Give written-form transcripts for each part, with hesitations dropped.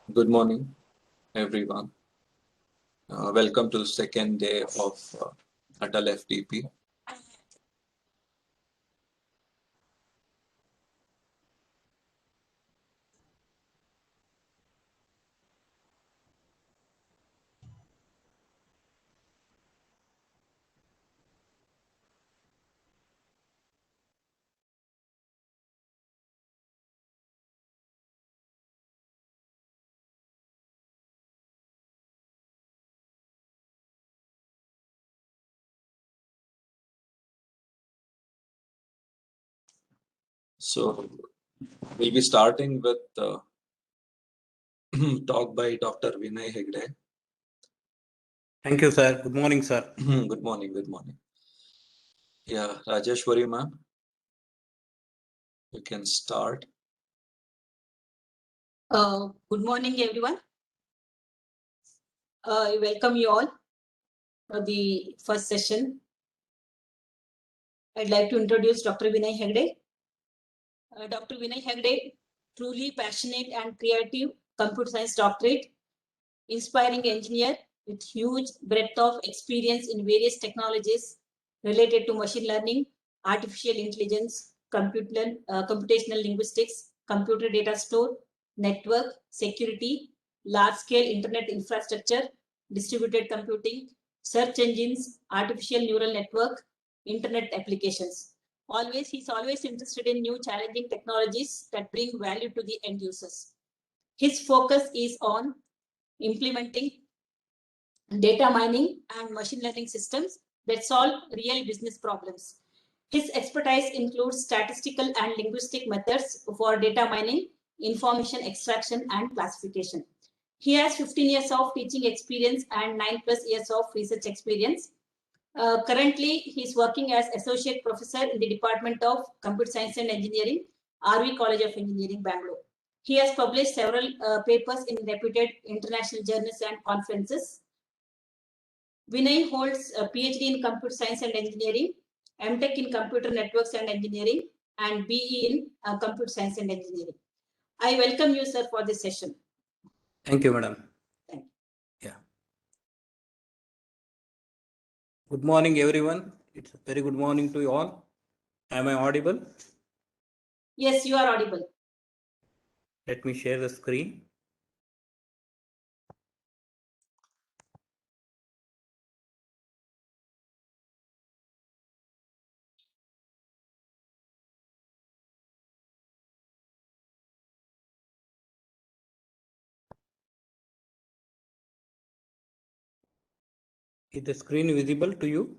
Good morning, everyone. Welcome to the second day of ATAL FDP. So we'll be starting with talk by Dr. Vinay Hegde. Thank you, sir. Good morning, sir. Good morning. Good morning. Yeah, Rajeshwari ma'am, you can start. Good morning, everyone. I welcome you all for the first session. I'd like to introduce Dr. Vinay Hegde. Dr. Vinay Hegde, truly passionate and creative computer science doctorate, inspiring engineer with huge breadth of experience in various technologies related to machine learning, artificial intelligence, computational linguistics, computer data store, network, security, large-scale internet infrastructure, distributed computing, search engines, artificial neural network, internet applications. He's always interested in new challenging technologies that bring value to the end users. His focus is on implementing data mining and machine learning systems that solve real business problems. His expertise includes statistical and linguistic methods for data mining, information extraction, and classification. He has 15 years of teaching experience and 9+ years of research experience. Currently, he is working as Associate Professor in the Department of Computer Science and Engineering, RV College of Engineering, Bangalore. He has published several papers in reputed international journals and conferences. Vinay holds a PhD in Computer Science and Engineering, MTech in Computer Networks and Engineering, and BE in Computer Science and Engineering. I welcome you, sir, for this session. Thank you, madam. Thank you. Yeah. Good morning, everyone. It's a very good morning to you all. Am I audible? Yes, you are audible. Let me share the screen. Is the screen visible to you?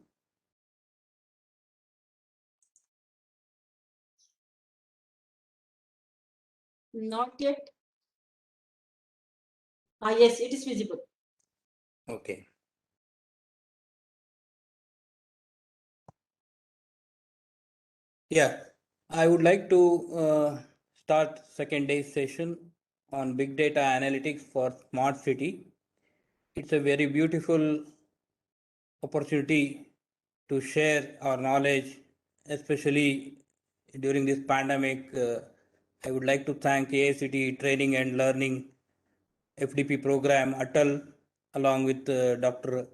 Not yet. Yes, it is visible. Okay. Yeah, I would like to start second day session on big data analytics for smart city. It's a very beautiful opportunity to share our knowledge, especially during this pandemic. I would like to thank AICT Training and Learning FDP program, ATAL, along with Dr.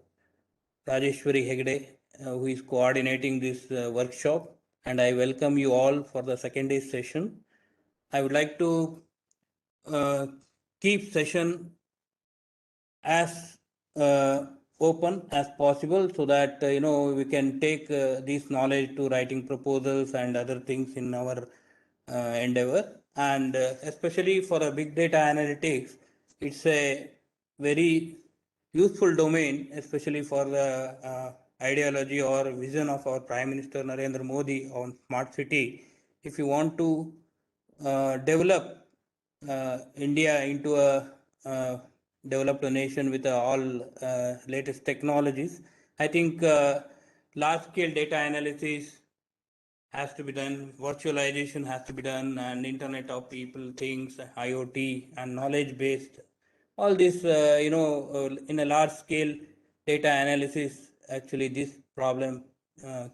Rajeshwari Hegde, who is coordinating this workshop. And I welcome you all for the second day session. I would like to keep session as open as possible so that we can take this knowledge to writing proposals and other things in our endeavor. And especially for a big data analytics, it's a very useful domain, especially for the ideology or vision of our Prime Minister Narendra Modi on smart city. If you want to develop India into a developed nation with all latest technologies, I think large scale data analysis has to be done, virtualization has to be done, and Internet of People, things, IoT, and knowledge based. All this, in a large scale data analysis, actually, this problem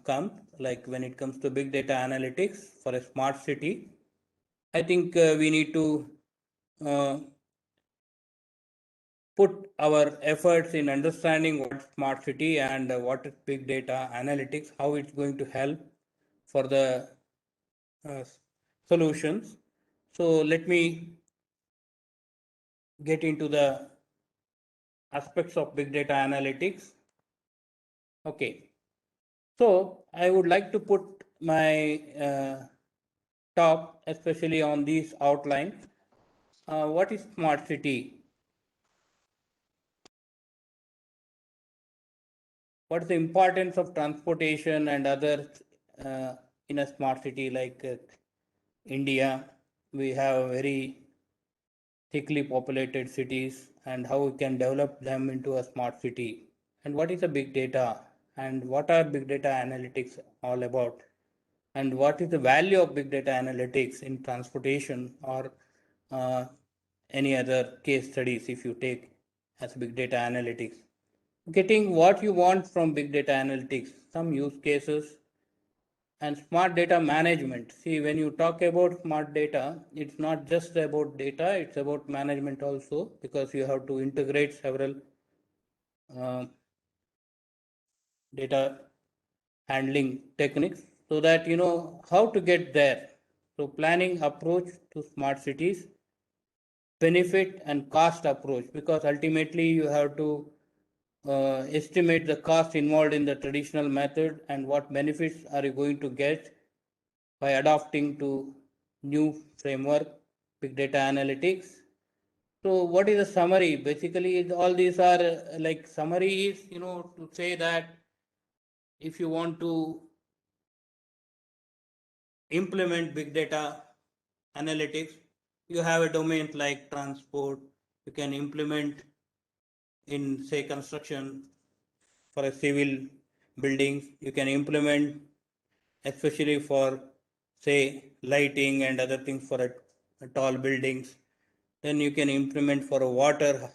comes, like when it comes to big data analytics for a smart city. I think we need to put our efforts in understanding what smart city and what is big data analytics, how it's going to help for the solutions. So let me get into the aspects of big data analytics. Okay, so I would like to put my talk especially on these outlines. What is smart city? What is the importance of transportation and others in a smart city like India? We have very thickly populated cities and how we can develop them into a smart city. And what is a big data? And what are big data analytics all about? And what is the value of big data analytics in transportation or any other case studies if you take as big data analytics? Getting what you want from big data analytics, some use cases, and smart data management. See, when you talk about smart data, it's not just about data, it's about management also, because you have to integrate several data handling techniques so that you know how to get there. So planning approach to smart cities, benefit and cost approach, because ultimately you have to estimate the cost involved in the traditional method and what benefits are you going to get by adopting to new framework, big data analytics. So what is the summary? Basically, all these are like summary is, you know, to say that if you want to implement big data analytics, you have a domain like transport, you can implement in say construction for a civil buildings, you can implement especially for say lighting and other things for a tall buildings. Then you can implement for a water,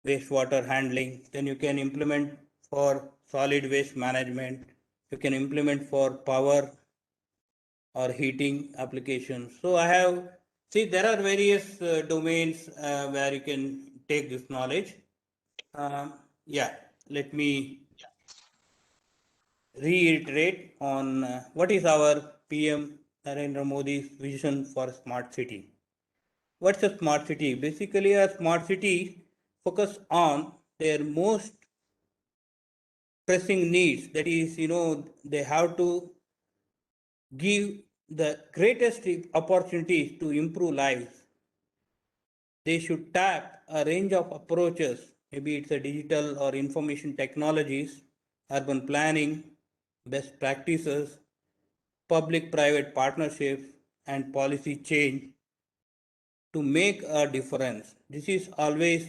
wastewater handling. Then you can implement for solid waste management. You can implement for power or heating applications. So I have, see, there are various domains where you can take this knowledge. Yeah, let me reiterate on what is our PM Narendra Modi's vision for smart city. What's a smart city? Basically, a smart city focus on their most pressing needs. That is, you know, they have to give the greatest opportunities to improve lives. They should tap a range of approaches. Maybe it's a digital or information technologies, urban planning, best practices, public-private partnerships, and policy change to make a difference. This is always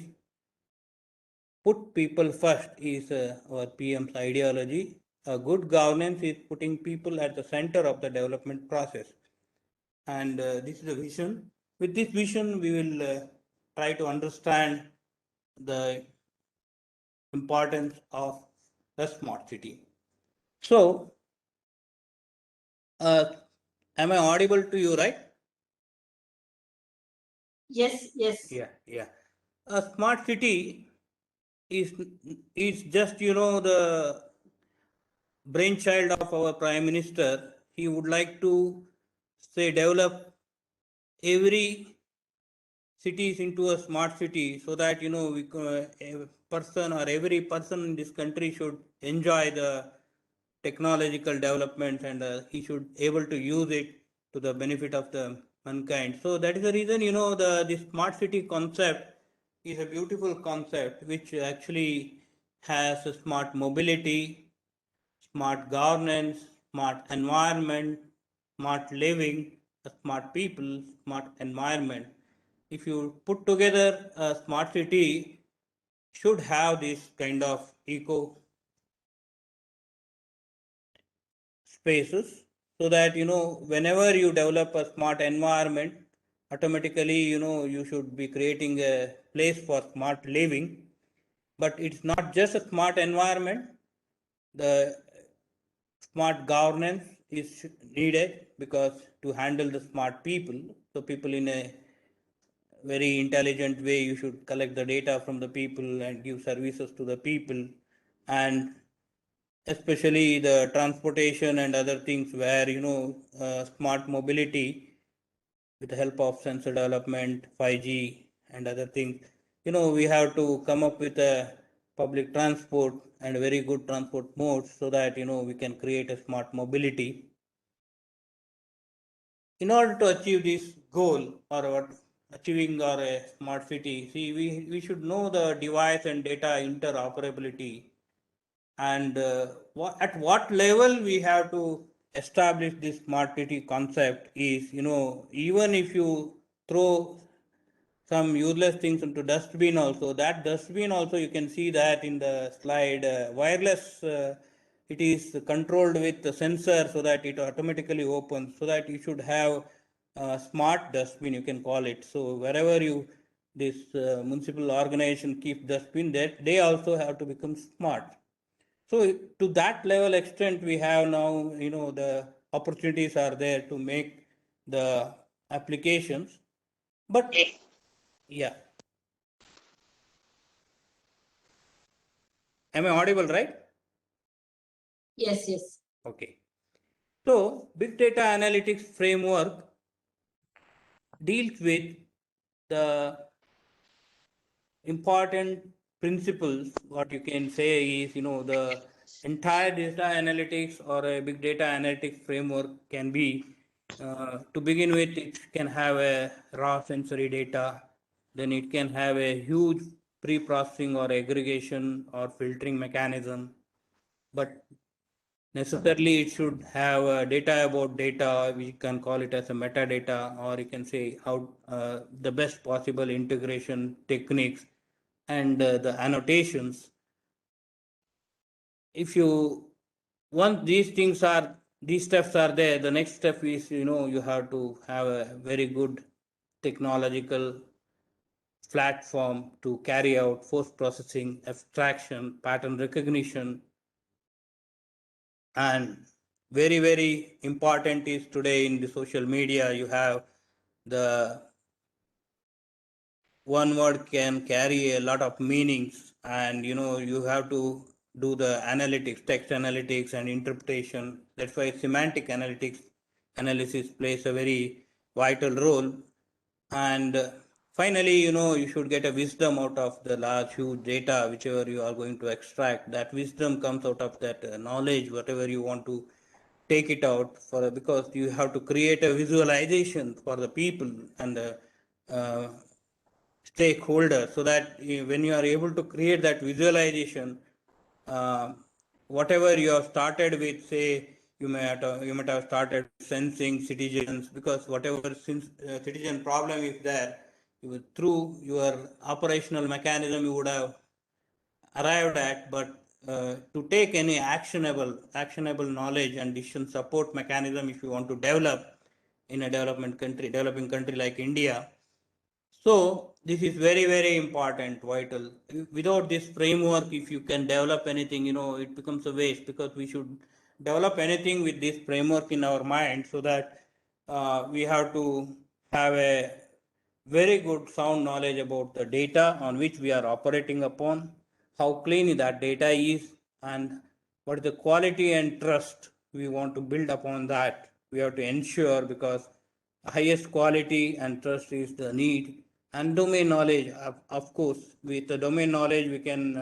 put people first is our PM's ideology. A good governance is putting people at the center of the development process. And this is a vision. With this vision, we will try to understand the importance of the smart city. So, uh, am I audible to you, right? Yes, yes. Yeah. A smart city is just, you know, the brainchild of our Prime Minister. He would like to say develop every cities into a smart city so that you know a person or every person in this country should enjoy the technological developments and he should able to use it to the benefit of the mankind. So that is the reason you know the smart city concept is a beautiful concept which actually has a smart mobility, smart governance, smart environment, smart living, a smart people, smart environment. If you put together a smart city, should have this kind of eco spaces so that you know whenever you develop a smart environment, automatically you know you should be creating a place for smart living. But it's not just a smart environment. The smart governance is needed because to handle the smart people, so people in a very intelligent way. You should collect the data from the people and give services to the people, and especially the transportation and other things where smart mobility with the help of sensor development, 5G and other things. We have to come up with a public transport and very good transport modes so that we can create a smart mobility. In order to achieve this goal or what achieving or a smart city, see, we should know the device and data interoperability, and at what level we have to establish this smart city concept is, even if you throw some useless things into dustbin also, that dustbin also you can see that in the slide, wireless, it is controlled with the sensor so that it automatically opens, so that you should have smart dustbin, you can call it. So wherever this municipal organization keeps dustbin, that they also have to become smart. So to that level extent, we have now, the opportunities are there to make the applications. But yeah. Am I audible, right? Yes, yes. Okay. So big data analytics framework deals with the important principles. What you can say is, the entire data analytics or a big data analytics framework can be, to begin with, it can have a raw sensory data, then it can have a huge pre-processing or aggregation or filtering mechanism, but necessarily it should have data about data. We can call it as a metadata, or you can say how the best possible integration techniques and the annotations. If you once these steps are there, the next step is, you have to have a very good technological platform to carry out post processing, abstraction, pattern recognition, and very very important is today in the social media, you have the one word can carry a lot of meanings, and you have to do the analytics, text analytics and interpretation. That's why semantic analytics analysis plays a very vital role. And finally, you should get a wisdom out of the large huge data whichever you are going to extract. That wisdom comes out of that knowledge, whatever you want to take it out for, because you have to create a visualization for the people and the stakeholder, so that when you are able to create that visualization, uh, whatever you have started with, say you might have started sensing citizens, because whatever citizen problem is there, through your operational mechanism you would have arrived at, but to take any actionable knowledge and decision support mechanism, if you want to develop in a developing country like India. So this is very very important, vital. Without this framework, if you can develop anything, it becomes a waste, because we should develop anything with this framework in our mind, so that we have to have a very good sound knowledge about the data on which we are operating upon, how clean that data is, and what is the quality and trust we want to build upon that. We have to ensure, because highest quality and trust is the need. And domain knowledge, of course, with the domain knowledge we can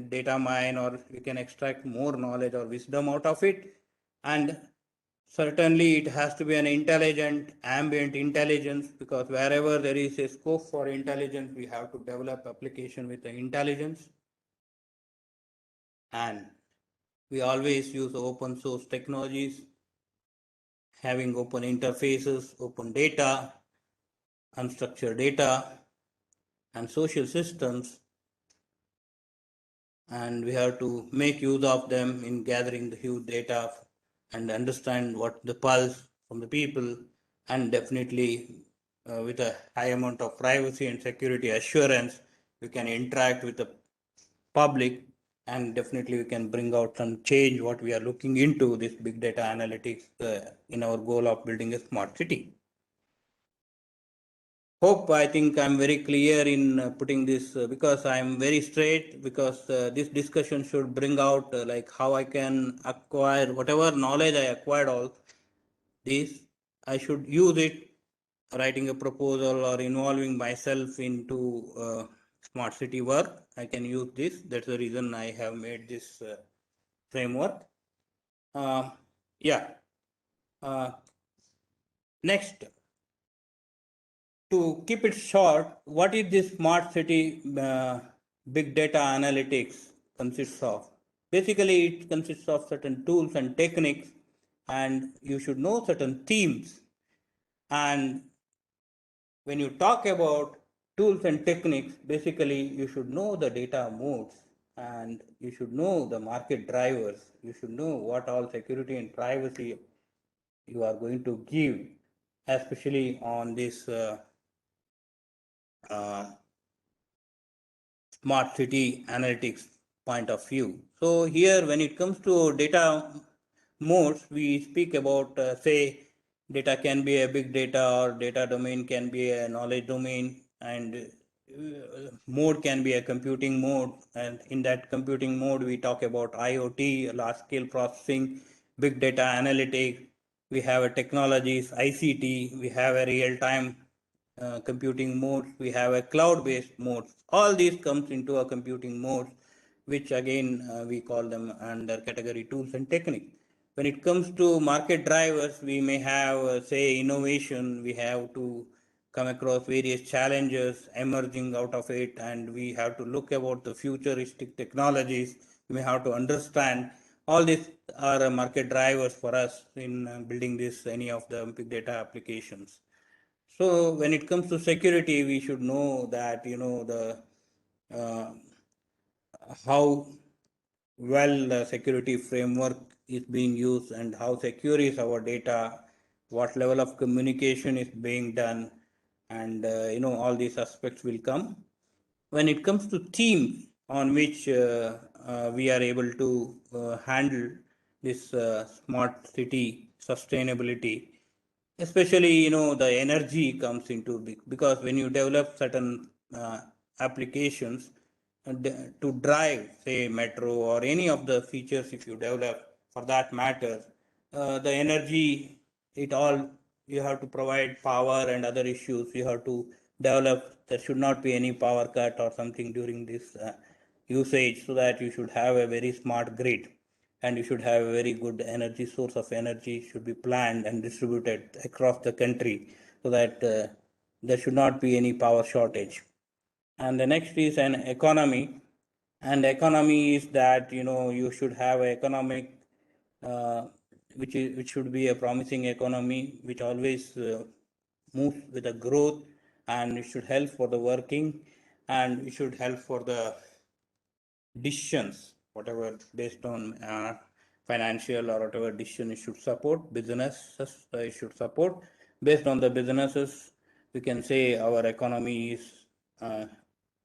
data mine, or we can extract more knowledge or wisdom out of it. And certainly it has to be an intelligent ambient intelligence, because wherever there is a scope for intelligence, we have to develop application with the intelligence. And we always use open source technologies, having open interfaces, open data, unstructured data, and social systems, and we have to make use of them in gathering the huge data and understand what the pulse from the people, and definitely with a high amount of privacy and security assurance, we can interact with the public, and definitely we can bring out some change what we are looking into this big data analytics in our goal of building a smart city. I think I'm very clear in putting this because I'm very straight, because this discussion should bring out like how I can acquire whatever knowledge I acquired all this. I should use it writing a proposal or involving myself into smart city work. I can use this. That's the reason I have made this framework. Yeah. Next, to keep it short, what is this smart city big data analytics consists of? Basically, it consists of certain tools and techniques, and you should know certain themes. And when you talk about tools and techniques, basically you should know the data modes, and you should know the market drivers. You should know what all security and privacy you are going to give, especially on this uh, smart city analytics point of view. So here, when it comes to data modes, we speak about, say, data can be a big data, or data domain can be a knowledge domain, and mode can be a computing mode. And in that computing mode, we talk about IoT, large scale processing, big data analytics. We have a technologies, ICT, we have a real time computing modes, we have a cloud-based modes. All these comes into a computing mode, which again we call them under category tools and techniques. When it comes to market drivers, we may have, say, innovation. We have to come across various challenges emerging out of it, and we have to look about the futuristic technologies. We may have to understand all these are market drivers for us in building this any of the big data applications. So when it comes to security, we should know that the uh, how well the security framework is being used, and how secure is our data, what level of communication is being done, and all these aspects will come. When it comes to themes on which we are able to handle this smart city sustainability, especially the energy comes into big, because when you develop certain applications to drive, say, metro or any of the features, if you develop for that matter, the energy, it all, you have to provide power and other issues you have to develop. There should not be any power cut or something during this usage, so that you should have a very smart grid, and you should have a very good energy source of energy should be planned and distributed across the country, so that there should not be any power shortage. And the next is an economy, and economy is that you should have an economic uh, which should be a promising economy, which always moves with a growth, and it should help for the working, and it should help for the decisions, whatever based on financial or whatever decision it should support, businesses it should support. Based on the businesses, we can say our economy is uh,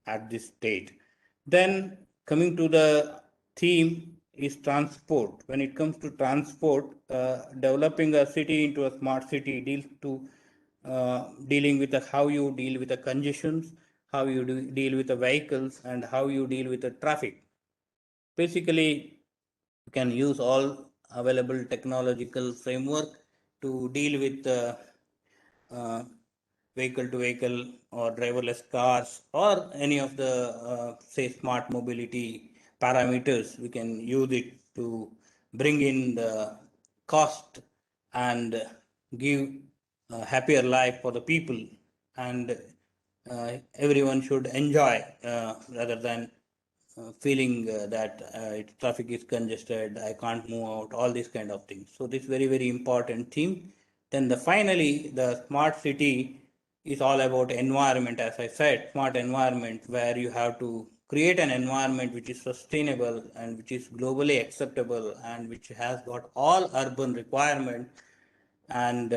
at this state. Then coming to the theme is transport. When it comes to transport, developing a city into a smart city deals to dealing with how you deal with the congestions, how you deal with the vehicles, and how you deal with the traffic. Basically, you can use all available technological framework to deal with uh, vehicle to vehicle or driverless cars, or any of the say smart mobility parameters. We can use it to bring in the cost and give a happier life for the people, and everyone should enjoy rather than feeling that traffic is congested, I can't move out, all these kind of things. So this very, very important theme. Then finally, the smart city is all about environment. As I said, smart environment, where you have to create an environment which is sustainable and which is globally acceptable and which has got all urban requirements. And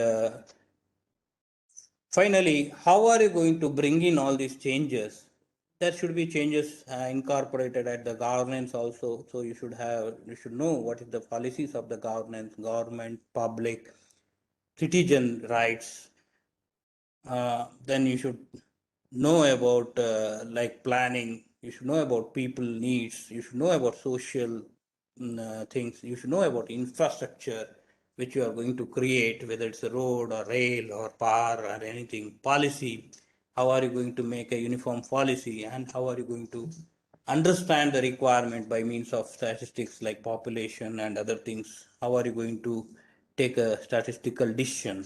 finally, how are you going to bring in all these changes? There should be changes incorporated at the governance also. So you should know what is the policies of the governance, government, public, citizen rights, then you should know about like planning, you should know about people needs, you should know about social things, you should know about infrastructure which you are going to create, whether it's a road or rail or power or anything, policy, how are you going to make a uniform policy, and how are you going to understand the requirement by means of statistics like population and other things, how are you going to take a statistical decision.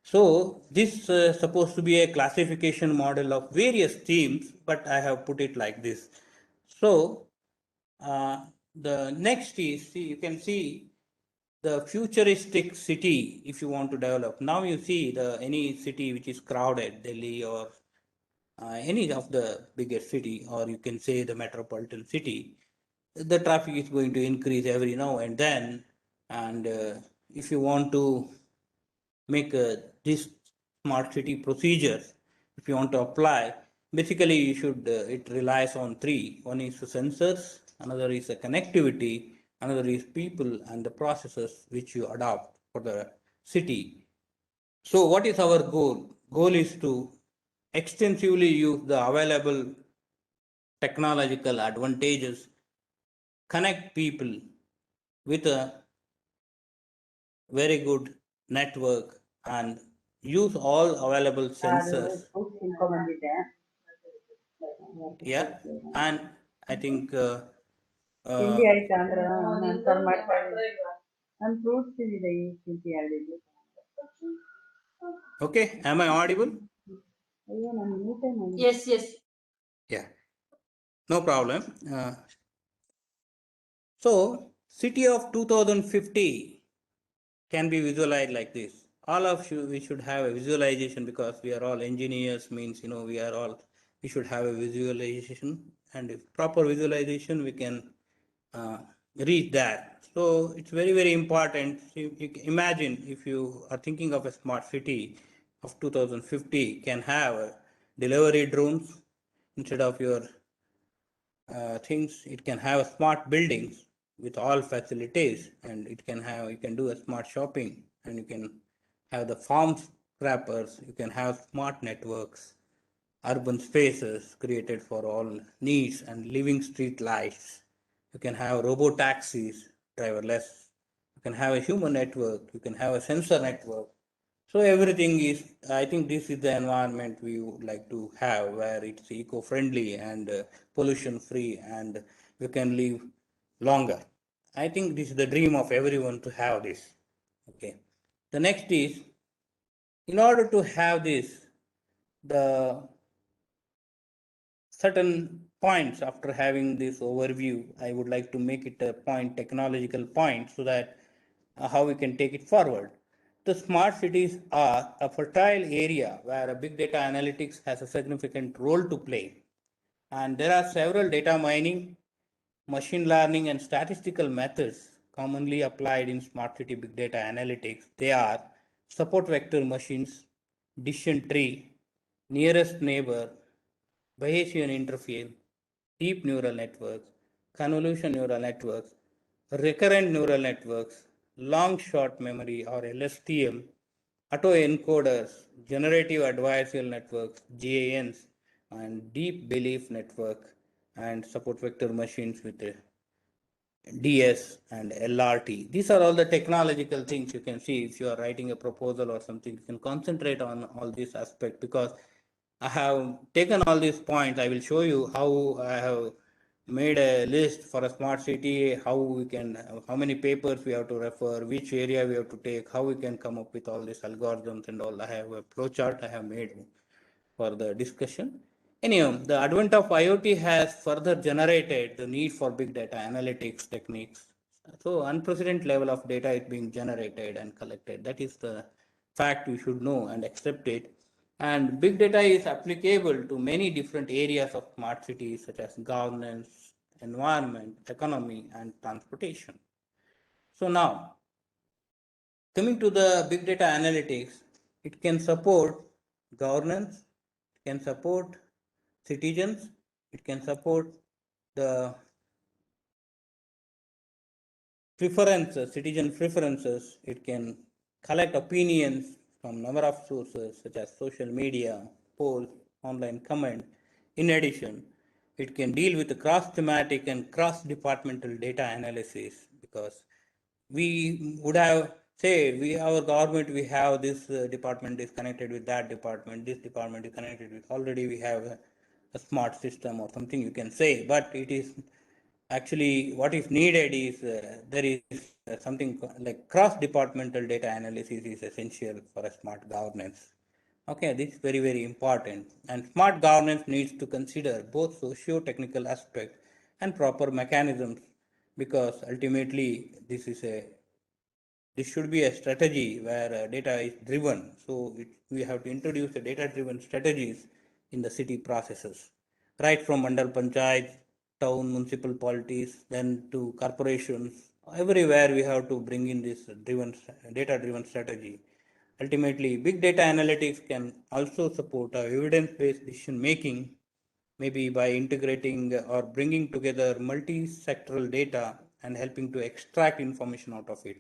So this supposed to be a classification model of various themes, but I have put it like this. So the next is, see, you can see the futuristic city if you want to develop. Now you see the any city which is crowded, Delhi or any of the biggest city, or you can say the metropolitan city, the traffic is going to increase every now and then. And if you want to make this smart city procedures, if you want to apply, basically you should, it relies on three. One is the sensors, another is the connectivity, another is people and the processes which you adopt for the city. So what is our goal? Goal is to extensively use the available technological advantages, connect people with a very good network, and use all available sensors. Yeah, and I think ತಿಂಡಿ ಆಯ್ತಾ ಅಂದ್ರೆ ನಾನು ಕರ್ ಮಾಡ್ತಾ ಇದ್ದೀನಿ ನಾನು fruits ತಿಂದಿದ್ದೆ ಈಗ ತಿಂತಿ ಹೇಳಿದ್ದು okay, am I audible? ಅಯ್ಯೋ ನಾನು ಊಟ ಮಾಡಿ Yes, yes. Yeah, no problem. So city of 2050 can be visualized like this. All of you, we should have a visualization, because we are all engineers, means we are all, we should have a visualization, and if proper visualization we can reach that. So it's very very important. You can imagine, if you are thinking of a smart city of 2050, can have delivery drones instead of your things. It can have smart buildings with all facilities, and it can have, you can do a smart shopping, and you can have the farm scrappers, you can have smart networks, urban spaces created for all needs, and living street lights. You can have robo taxis, driverless. You can have a human network, you can have a sensor network. So everything is, I think this is the environment we would like to have, where it's eco-friendly and pollution-free, and we can live longer. I think this is the dream of everyone to have this. Okay. The next is, in order to have this, the certain points after having this overview, I would like to make it a point, technological point, so that how we can take it forward. The smart cities are a fertile area where a big data analytics has a significant role to play. And there are several data mining, machine learning, and statistical methods commonly applied in smart city big data analytics. They are support vector machines, decision tree, nearest neighbor, Bayesian interface, deep neural networks, convolution neural networks, recurrent neural networks, long short memory or LSTM, autoencoders, generative adversarial networks, GANs, and deep belief network, and support vector machines with DS and LRT. These are all the technological things you can see. If you are writing a proposal or something, you can concentrate on all these aspects, because I have taken all these points. I will show you how I have made a list for a smart city, how we can, how many papers we have to refer, which area we have to take, how we can come up with all these algorithms and all. I have a flowchart I have made for the discussion. Anyhow, the advent of IoT has further generated the need for big data analytics techniques. So unprecedented level of data is being generated and collected. That is the fact we should know and accept it. And big data is applicable to many different areas of smart cities, such as governance, environment, economy, and transportation. So now, coming to the big data analytics, it can support governance, it can support citizens, it can support the preferences, citizen preferences, it can collect opinions from number of sources such as social media, polls, online comment. In addition, it can deal with the cross-thematic and cross-departmental data analysis, because we would have say we our government, we have this department is connected with that department, this department is connected with, already we have a smart system or something you can say, but it is actually what is needed is there is something like cross departmental data analysis is essential for a smart governance. Okay, this is very, very important. And smart governance needs to consider both socio-technical aspects and proper mechanisms, because ultimately this should be a strategy where data is driven. So we have to introduce the data-driven strategies in the city processes, right from mandal panchayat, town, municipal polities, then to corporations. Everywhere we have to bring in this data-driven strategy. Ultimately, big data analytics can also support evidence-based decision making, maybe by integrating or bringing together multi-sectoral data and helping to extract information out of it.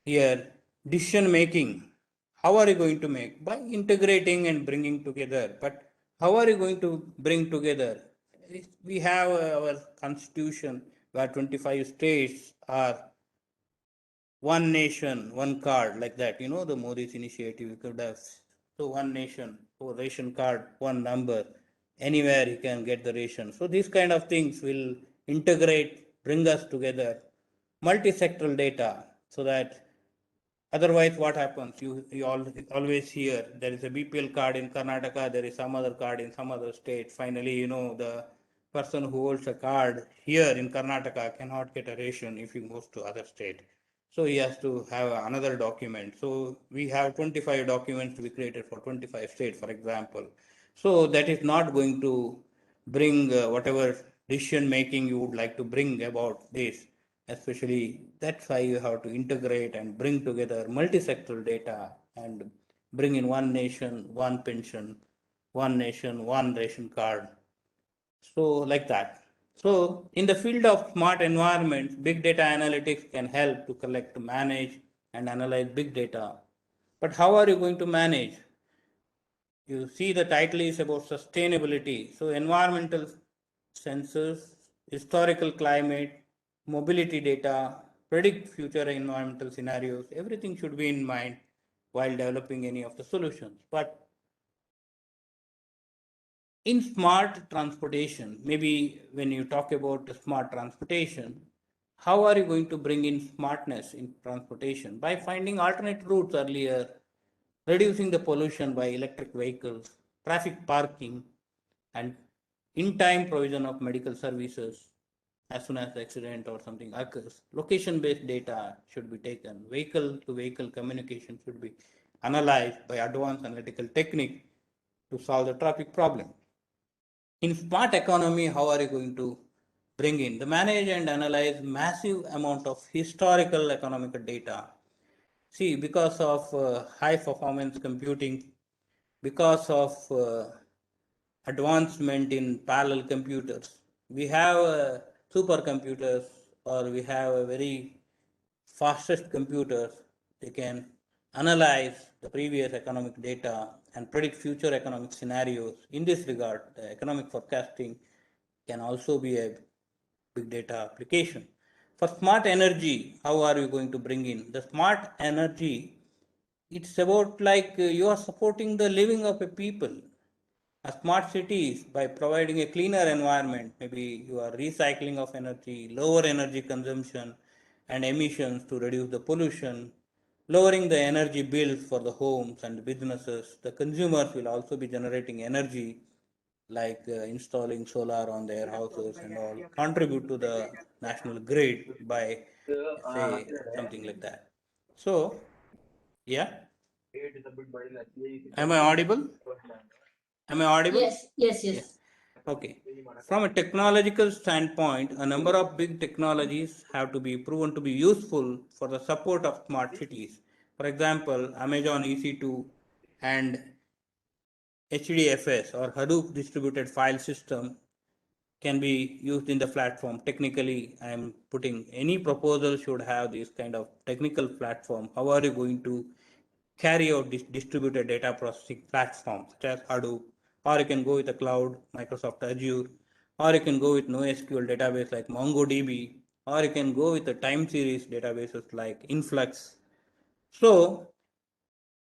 Here, decision making, how are you going to make? By integrating and bringing together. But how are you going to bring together? We have our constitution where 25 states are one nation, one card, like that. You know, the Modi's initiative, you could have, so one nation, so ration card, one number, anywhere you can get the ration. So these kind of things will integrate, bring us together, multi-sectoral data, so that otherwise what happens, you always hear there is a BPL card in Karnataka, there is some other card in some other state. Finally, you know, the person who holds a card here in Karnataka cannot get a ration if he goes to other state. So he has to have another document. So we have 25 documents to be created for 25 states, for example. So that is not going to bring whatever decision making you would like to bring about this. Especially that's why you have to integrate and bring together multi-sectoral data and bring in one nation, one pension, one nation, one ration card. So like that. So in the field of smart environments, big data analytics can help to collect, manage, and analyze big data. But how are you going to manage? You see, the title is about sustainability. So environmental sensors, historical climate, mobility data, predict future environmental scenarios, everything should be in mind while developing any of the solutions. But in smart transportation, maybe when you talk about smart transportation, how are you going to bring in smartness in transportation? By finding alternate routes earlier, reducing the pollution by electric vehicles, traffic parking, and in-time provision of medical services as soon as the accident or something occurs. Location-based data should be taken. Vehicle-to-vehicle communication should be analyzed by advanced analytical technique to solve the traffic problem. In smart economy, how are you going to bring in the manage and analyze massive amount of historical economic data? See, because of high performance computing, because of advancement in parallel computers, we have supercomputers, or we have a very fastest computers. They can analyze the previous economic data and predict future economic scenarios. In this regard, the economic forecasting can also be a big data application. For smart energy, how are you going to bring in the smart energy? It's about like you are supporting the living of a people. A smart cities, by providing a cleaner environment, maybe you are recycling of energy, lower energy consumption and emissions to reduce the pollution, lowering the energy bills for the homes and businesses. The consumers will also be generating energy, like installing solar on their houses and all, contribute to the national grid by, say, something like that. So, yeah. Am I audible? Am I audible? Yes. Okay. From a technological standpoint, a number of big technologies have to be proven to be useful for the support of smart cities. For example, Amazon EC2 and HDFS, or Hadoop distributed file system, can be used in the platform. Technically, I am putting any proposal should have this kind of technical platform. How are you going to carry out this distributed data processing platforms such as Hadoop, or you can go with the cloud, Microsoft Azure, or you can go with NoSQL database like MongoDB, or you can go with the time series databases like Influx. So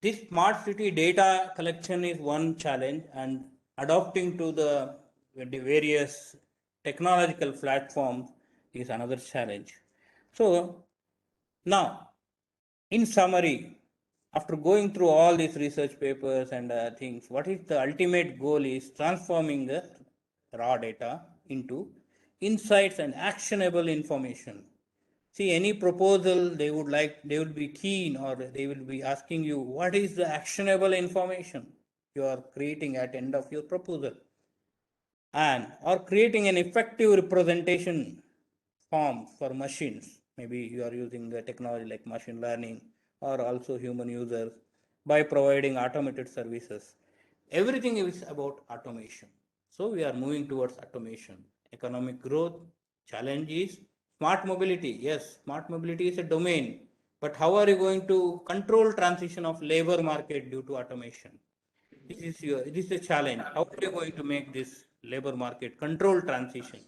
this smart city data collection is one challenge, and adopting to the various technological platforms is another challenge. So now, in summary, after going through all these research papers and things, what is the ultimate goal is transforming the raw data into insights and actionable information. See, any proposal they would be keen, or they will be asking you, what is the actionable information you are creating at end of your proposal? And or creating an effective representation form for machines. Maybe you are using the technology like machine learning or also human users by providing automated services. Everything is about automation. So we are moving towards automation. Economic growth, challenge is smart mobility. Yes, smart mobility is a domain, but how are you going to control transition of labor market due to automation? This is a challenge. How are you going to make this labor market control transition?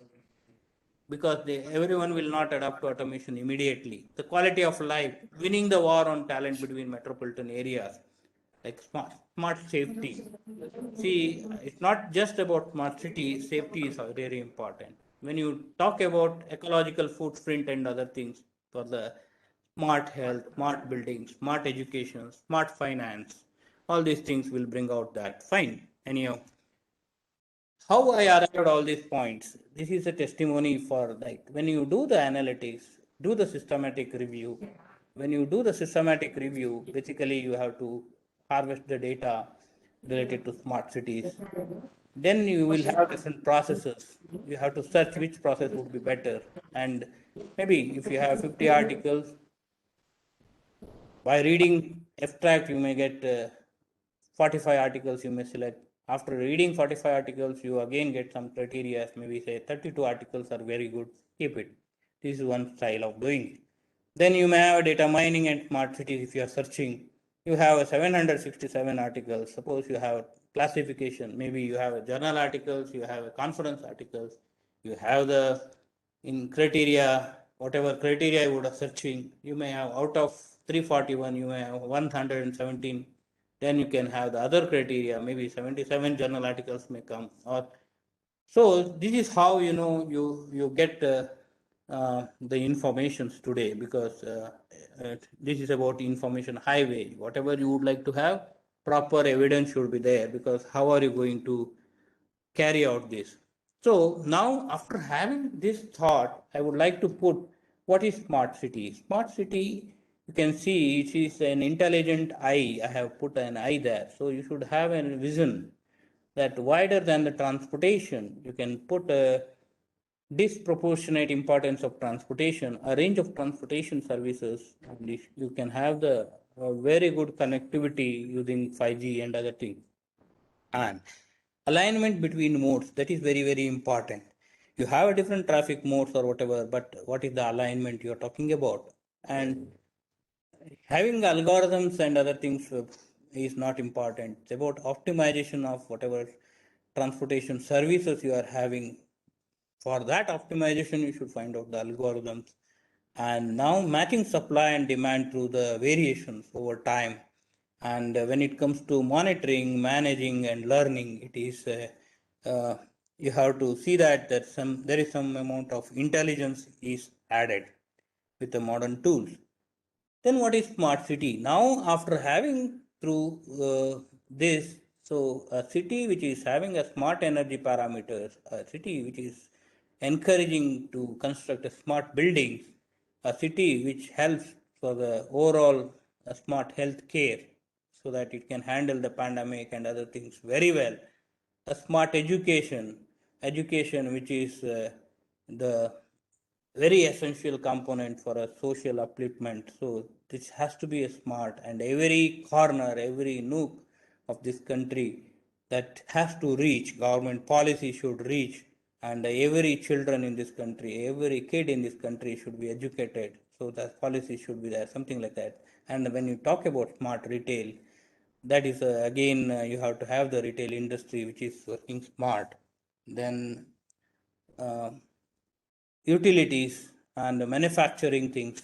Because everyone will not adapt to automation immediately. The quality of life, winning the war on talent between metropolitan areas, like smart safety. See, it's not just about smart city, safety is very important. When you talk about ecological footprint and other things for the smart health, smart buildings, smart education, smart finance, all these things will bring out that. Fine. Anyhow, how I arrived all these points. This is a testimony for like when you do the analytics, do the systematic review. When you do the systematic review, basically you have to harvest the data related to smart cities. Then you will have different processes. You have to search which process would be better. And maybe if you have 50 articles, by reading abstract, you may get 45 articles you may select. After reading 45 articles, you again get some criteria, maybe say 32 articles are very good, keep it. This is one style of doing it. Then you may have data mining and smart cities. If you are searching, you have 767 articles. Suppose you have classification, maybe you have a journal articles, you have a conference articles, you have the in criteria, whatever criteria you would have searching, you may have out of 341, you may have 117. Then you can have the other criteria, maybe 77 journal articles may come. Or so this is how you get the informations today, because this is about information highway. Whatever you would like to have, proper evidence should be there, because how are you going to carry out this? So now, after having this thought, I would like to put what is smart city. Smart city, you can see it is an intelligent eye. I have put an eye there. So you should have a vision that wider than the transportation. You can put a disproportionate importance of transportation, a range of transportation services, and you can have the very good connectivity using 5G and other things. And alignment between modes, that is very, very important. You have a different traffic modes or whatever, but what is the alignment you are talking about? And having algorithms and other things is not important. It's about optimization of whatever transportation services you are having. For that optimization, you should find out the algorithms. And now matching supply and demand through the variations over time. And when it comes to monitoring, managing, and learning, it is you have to see that there is some amount of intelligence is added with the modern tools. Then what is smart city? Now, after having through this, so a city which is having a smart energy parameters, a city which is encouraging to construct a smart buildings, a city which helps for the overall smart health care, so that it can handle the pandemic and other things very well. A smart education which is the very essential component for a social upliftment. So this has to be a smart, and every corner, every nook of this country that has to reach, government policy should reach, and every children in this country, every kid in this country should be educated. So that policy should be there, something like that. And when you talk about smart retail, that is again you have to have the retail industry which is working smart. Then utilities and manufacturing things,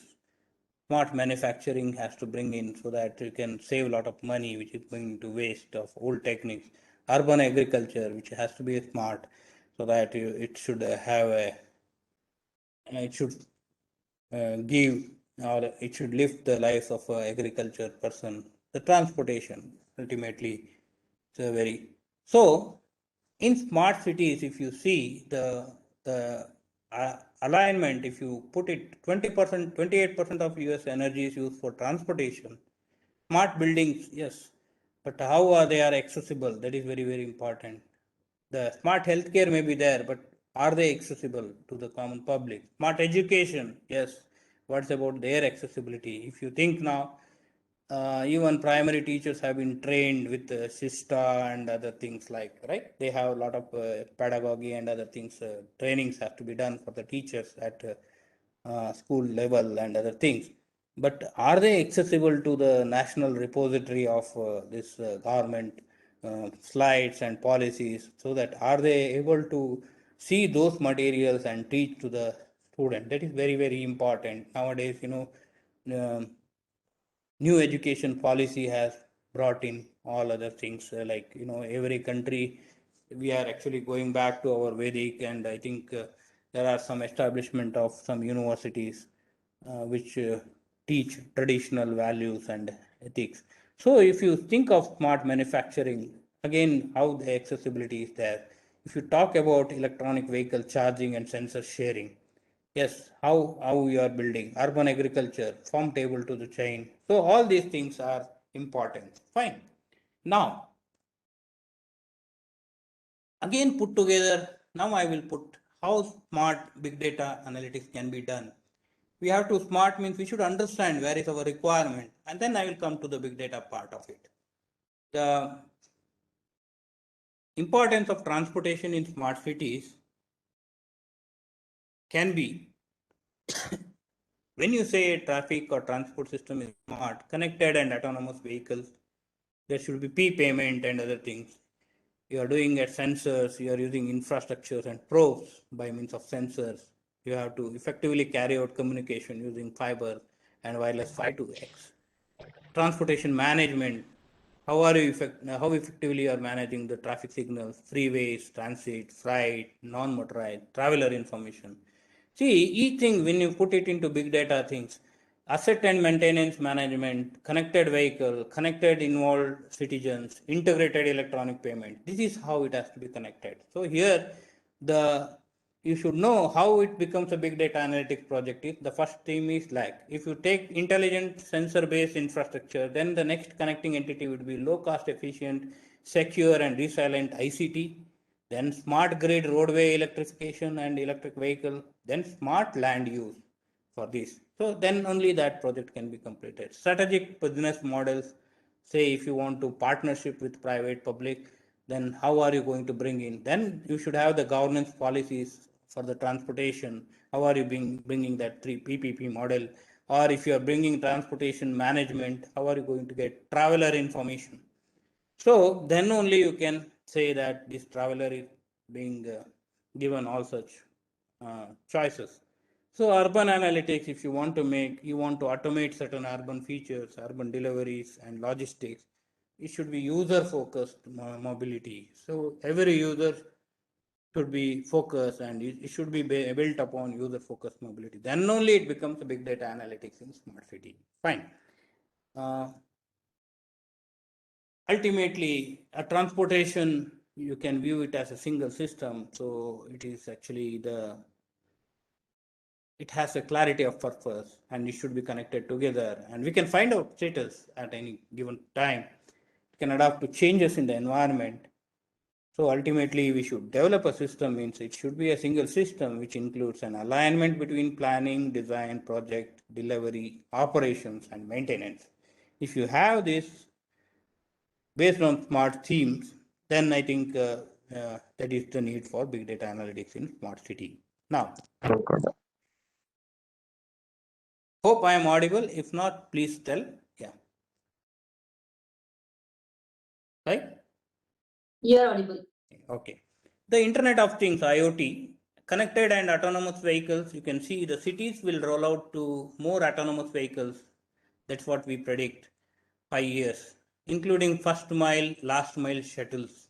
smart manufacturing has to bring in so that you can save a lot of money which is going to waste of old techniques. Urban agriculture which has to be smart so that it should have a it should give or it should lift the life of an agriculture person. The transportation ultimately it's a very so in smart cities if you see the alignment, if you put it 20%, 28% of US energy is used for transportation. Smart buildings, yes, but how are they are accessible? That is very, very important. The smart healthcare may be there, but are they accessible to the common public? Smart education, yes. What's about their accessibility? If you think now, even primary teachers have been trained with Sista and other things like, right? They have a lot of pedagogy and other things. Trainings have to be done for the teachers at school level and other things. But are they accessible to the national repository of this government slides and policies so that are they able to see those materials and teach to the student? That is very, very important. Nowadays, um, new education policy has brought in all other things like every country we are actually going back to our Vedic, and I think there are some establishment of some universities which teach traditional values and ethics. So if you think of smart manufacturing, again, how the accessibility is there. If you talk about electronic vehicle charging and sensor sharing, yes, how we are building urban agriculture, farm table to the chain. So all these things are important. Fine. Now, again put together, now I will put how smart big data analytics can be done. We have to smart means we should understand where is our requirement, and then I will come to the big data part of it. The importance of transportation in smart cities can be when you say traffic or transport system is smart, connected and autonomous vehicles, there should be P-payment and other things. You are doing at sensors, you are using infrastructures and probes by means of sensors. You have to effectively carry out communication using fiber and wireless 5 to X. Transportation management, how effectively you are managing the traffic signals, freeways, transit, freight, non-motorized, traveler information. See, each thing when you put it into big data things, asset and maintenance management, connected vehicle, connected involved citizens, integrated electronic payment. This is how it has to be connected. So here, the you should know how it becomes a big data analytics project. Is the first theme is like if you take intelligent sensor based infrastructure, then the next connecting entity would be low cost efficient, secure and resilient ICT, then smart grid roadway electrification and electric vehicle, then smart land use for this. So then only that project can be completed. Strategic business models, say if you want to partnership with private public, then how are you going to bring in? Then you should have the governance policies for the transportation. How are you bringing that 3 PPP model? Or if you are bringing transportation management, how are you going to get traveler information? So then only you can say that this traveler is being given all such choices. So urban analytics, if you want to automate certain urban features, urban deliveries and logistics, it should be user focused mobility. So every user should be focused and it should be built upon user focused mobility. Then only it becomes a big data analytics in smart city. Fine. Ultimately, a transportation, you can view it as a single system. So it is actually it has a clarity of purpose and it should be connected together. And we can find out status at any given time. It can adapt to changes in the environment. So ultimately, we should develop a system, means it should be a single system which includes an alignment between planning, design, project, delivery, operations, and maintenance. If you have this based on smart themes, then I think that is the need for big data analytics in smart city. Now, hope I am audible. If not, please tell. Right? You are audible. Okay. The Internet of Things, IoT, connected and autonomous vehicles, you can see the cities will roll out to more autonomous vehicles. That's what we predict. 5 years, including first mile, last mile shuttles.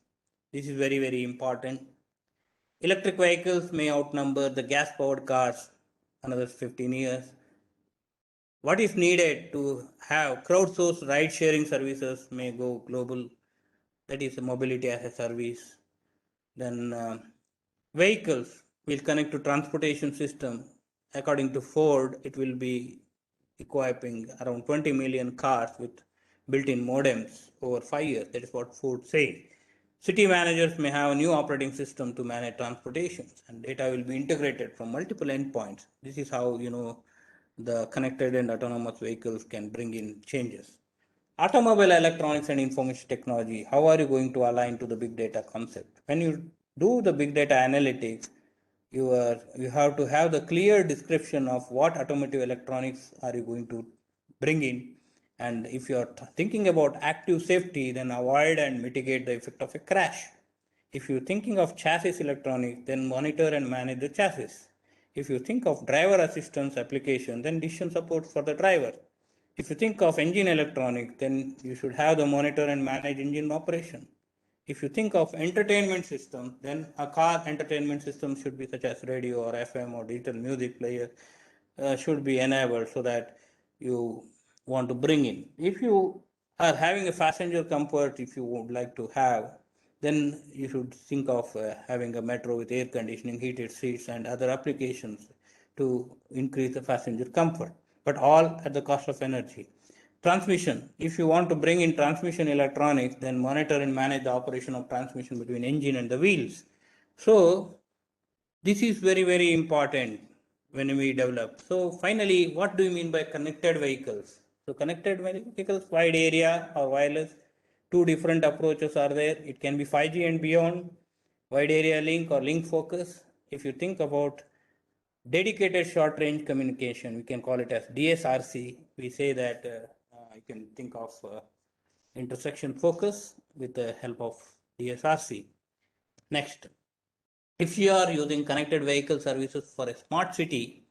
This is very, very important. Electric vehicles may outnumber the gas powered cars another 15 years. What is needed to have crowdsourced ride sharing services may go global. That is mobility as a service. Then vehicles will connect to transportation system. According to Ford, it will be equipping around 20 million cars with built-in modems over 5 years. That is what Ford says. City managers may have a new operating system to manage transportations, and data will be integrated from multiple endpoints. This is how the connected and autonomous vehicles can bring in changes. Automobile electronics and information technology, how are you going to align to the big data concept? When you do the big data analytics, you have to have the clear description of what automotive electronics are you going to bring in. And if you are thinking about active safety, then avoid and mitigate the effect of a crash. If you're thinking of chassis electronics, then monitor and manage the chassis. If you think of driver assistance application, then decision support for the driver. If you think of engine electronics, then you should have the monitor and manage engine operation. If you think of entertainment system, then a car entertainment system should be such as radio or FM or digital music player should be enabled so that you want to bring in. If you are having a passenger comfort, if you would like to have, then you should think of having a metro with air conditioning, heated seats, and other applications to increase the passenger comfort, but all at the cost of energy. Transmission, if you want to bring in transmission electronics, then monitor and manage the operation of transmission between engine and the wheels. So this is very, very important when we develop. So finally, what do you mean by connected vehicles? So connected vehicles, wide area or wireless, two different approaches are there. It can be 5G and beyond, wide area link or link focus. If you think about dedicated short range communication, we can call it as DSRC. We say that you can think of intersection focus with the help of DSRC. Next, if you are using connected vehicle services for a smart city,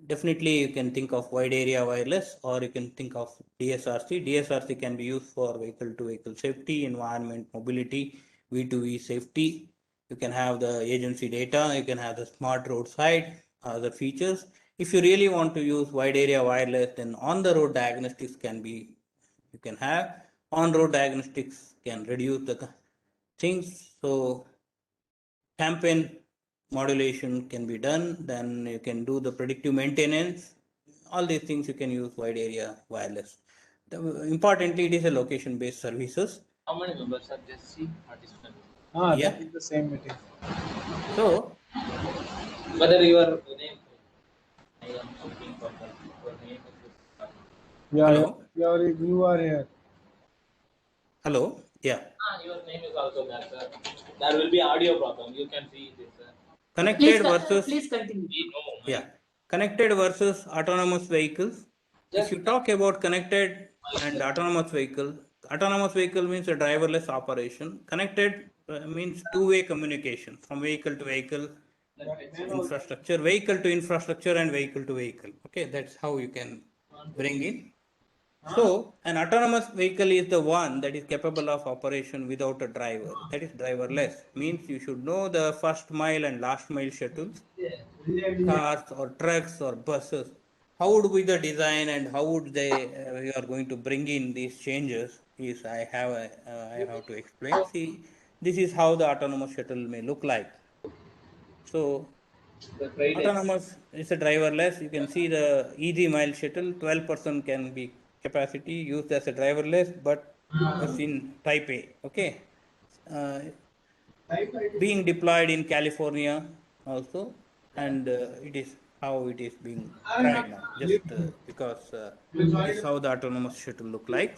definitely you can think of wide area wireless, or you can think of DSRC. DSRC can be used for vehicle to vehicle safety, environment, mobility, V2V safety. You can have the agency data, you can have the smart roadside, other features. If you really want to use wide area wireless, then on the road diagnostics can be, you can have on road diagnostics can reduce the things. So campaign modulation can be done, then you can do the predictive maintenance. All these things you can use wide area wireless. Importantly, it is a location based services. How many members are just see participants? Yeah. That is the same meeting. So Whether your name, I am looking for your name. Yeah, hello. you are here. Hello. Yeah. Your name is also there, sir. There will be audio problem. You can see this, sir. Connected versus Please continue. We know. yeah. Connected versus autonomous vehicles. If you talk about connected and autonomous vehicle means a driverless operation. Connected means two-way communication from vehicle to vehicle, infrastructure, vehicle to infrastructure, and vehicle to vehicle. Okay, that's how you can bring in. So an autonomous vehicle is the one that is capable of operation without a driver. That is driverless. Means you should know the first mile and last mile shuttles, cars or trucks or buses. How would be the design and how would they we are going to bring in these changes? Is I have to explain. See, this is how the autonomous shuttle may look like. So autonomous is a driverless. You can see the easy mile shuttle, 12% can be capacity used as a driverless, but was in type A. Okay. Being deployed in California also, and it is how it is being tried now, just because this is how the autonomous shuttle look like.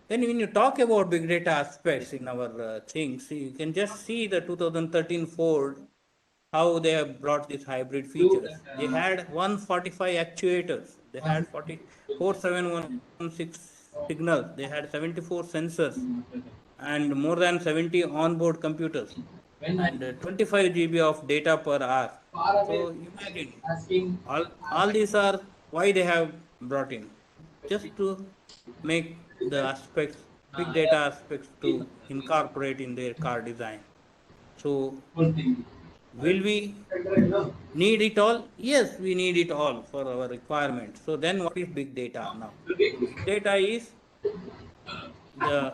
Then when you talk about big data aspects in our things, you can just see the 2013 Ford, how they have brought these hybrid features. They had 145 actuators. They had 4716 signals. They had 74 sensors. and more than 70 onboard computers and 25 GB of data per hour. So imagine asking all these are why they have brought in just to make the aspects, big data aspects to incorporate in their car design. So one thing. will we need it all? Yes, we need it all for our requirements. So then what is big data now? Big data is the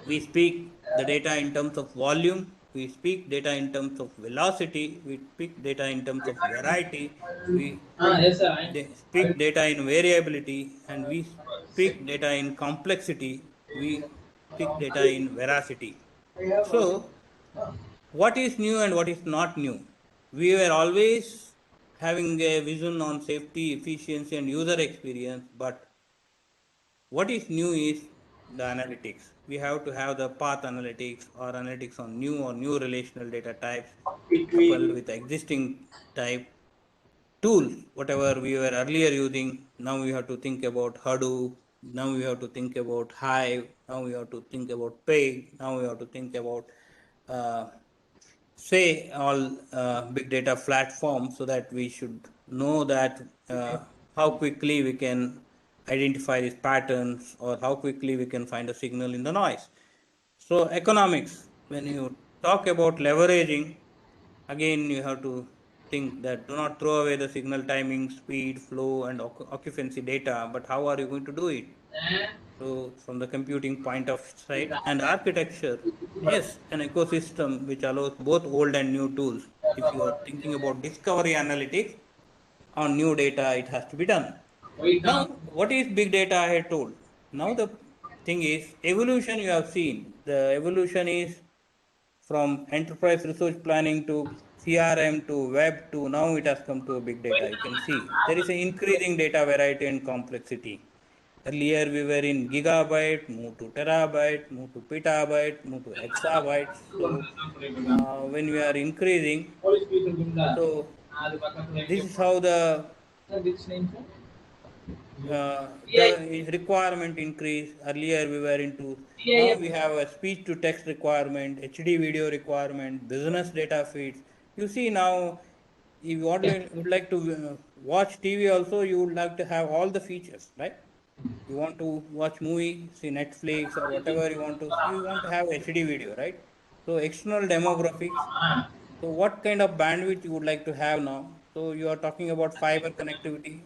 we speak the data in terms of volume, we speak data in terms of velocity, we speak data in terms of variety, we Yes, sir. speak data in variability, and we speak data in complexity, we speak data in veracity. So what is new and what is not new? We were always having a vision on safety, efficiency, and user experience, but what is new is the analytics. We have to have the path analytics or analytics on new or new relational data types coupled with existing type tools, whatever we were earlier using. Now we have to think about Hadoop. Now we have to think about Hive. Now we have to think about Pig. Now we have to think about uh, say all big data platforms, so that we should know that how quickly we can identify these patterns or how quickly we can find a signal in the noise. So economics, when you talk about leveraging, again you have to think that do not throw away the signal timing, speed, flow, and occupancy data, but how are you going to do it? So from the computing point of sight and architecture, yes, an ecosystem which allows both old and new tools. If you are thinking about discovery analytics on new data, it has to be done. Now, what is big data I had told? Now the thing is evolution you have seen. The evolution is from enterprise resource planning to CRM to web to now it has come to a big data. You can see there is an increasing data variety and complexity. Earlier we were in gigabyte, move to terabyte, move to petabyte, move to exabyte. So when we are increasing, so this is how the requirement increase. Earlier we were into, now we have a speech to text requirement, HD video requirement, business data feeds. You see now, if you would like to watch TV also, you would like to have all the features, right? You want to watch movie, see Netflix or whatever you want to see, you want to have HD video, right? So external demographics. So what kind of bandwidth you would like to have now? So you are talking about fiber connectivity.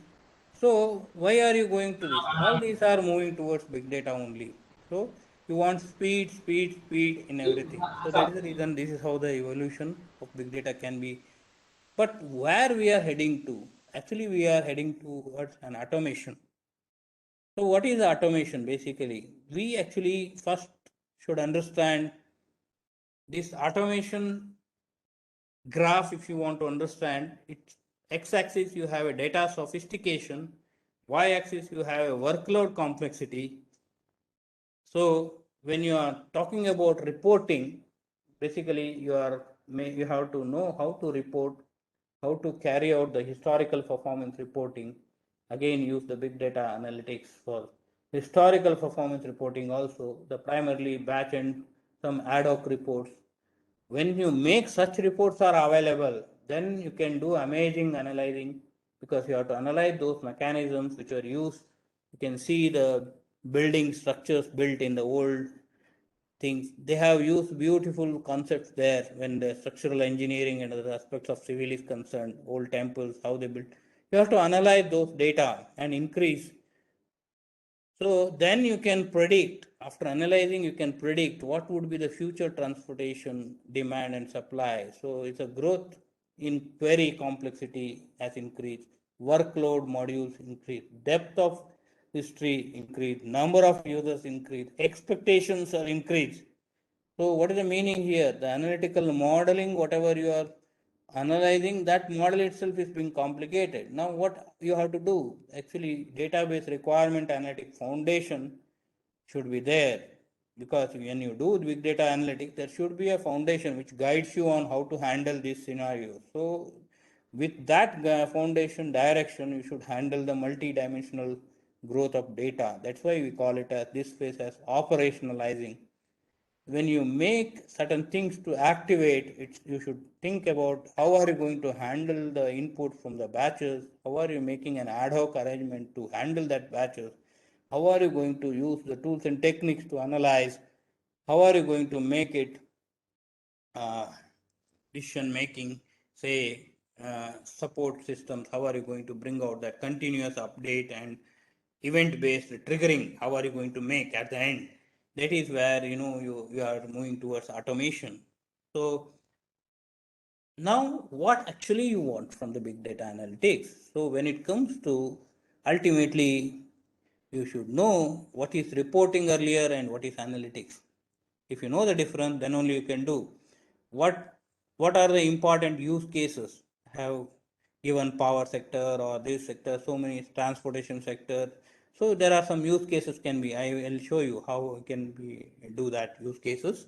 So why are you going to this? All these are moving towards big data only. So you want speed, speed, speed in everything. So that is the reason this is how the evolution of big data can be. But where we are heading to? Actually, we are heading towards an automation. So what is automation basically? We actually first should understand this automation graph. If you want to understand it, x-axis you have a data sophistication, y-axis you have a workload complexity. So when you are talking about reporting, basically you have to know how to report, how to carry out the historical performance reporting. Again, use the big data analytics for historical performance reporting also, the primarily batch and some ad hoc reports. When you make such reports are available, then you can do amazing analyzing, because you have to analyze those mechanisms which are used. You can see the building structures built in the old things. They have used beautiful concepts there when the structural engineering and other aspects of civil is concerned, old temples, how they built. You have to analyze those data and increase. So then you can predict, after analyzing, you can predict what would be the future transportation demand and supply. So it's a growth in query complexity has increased, workload modules increase, depth of history increase, number of users increase, expectations are increased. So what is the meaning here? The analytical modeling, whatever you are analyzing, that model itself is being complicated. Now what you have to do? Actually, database requirement analytic foundation should be there, because when you do big data analytics, there should be a foundation which guides you on how to handle this scenario. So with that foundation direction, you should handle the multi-dimensional growth of data. That's why we call it as this phase as operationalizing. when you make certain things to activate, you should think about how are you going to handle the input from the batches, how are you making an ad hoc arrangement to handle that batches, how are you going to use the tools and techniques to analyze, how are you going to make it decision making, say support systems, how are you going to bring out that continuous update and event based triggering, how are you going to make at the end. That is where you are moving towards automation. So now what actually you want from the big data analytics? So when it comes to, ultimately you should know what is reporting earlier and what is analytics. If you know the difference, then only you can do. What are the important use cases? Have given power sector or this sector, so many transportation sector. So there are some use cases can be. I will show you how can we do that use cases.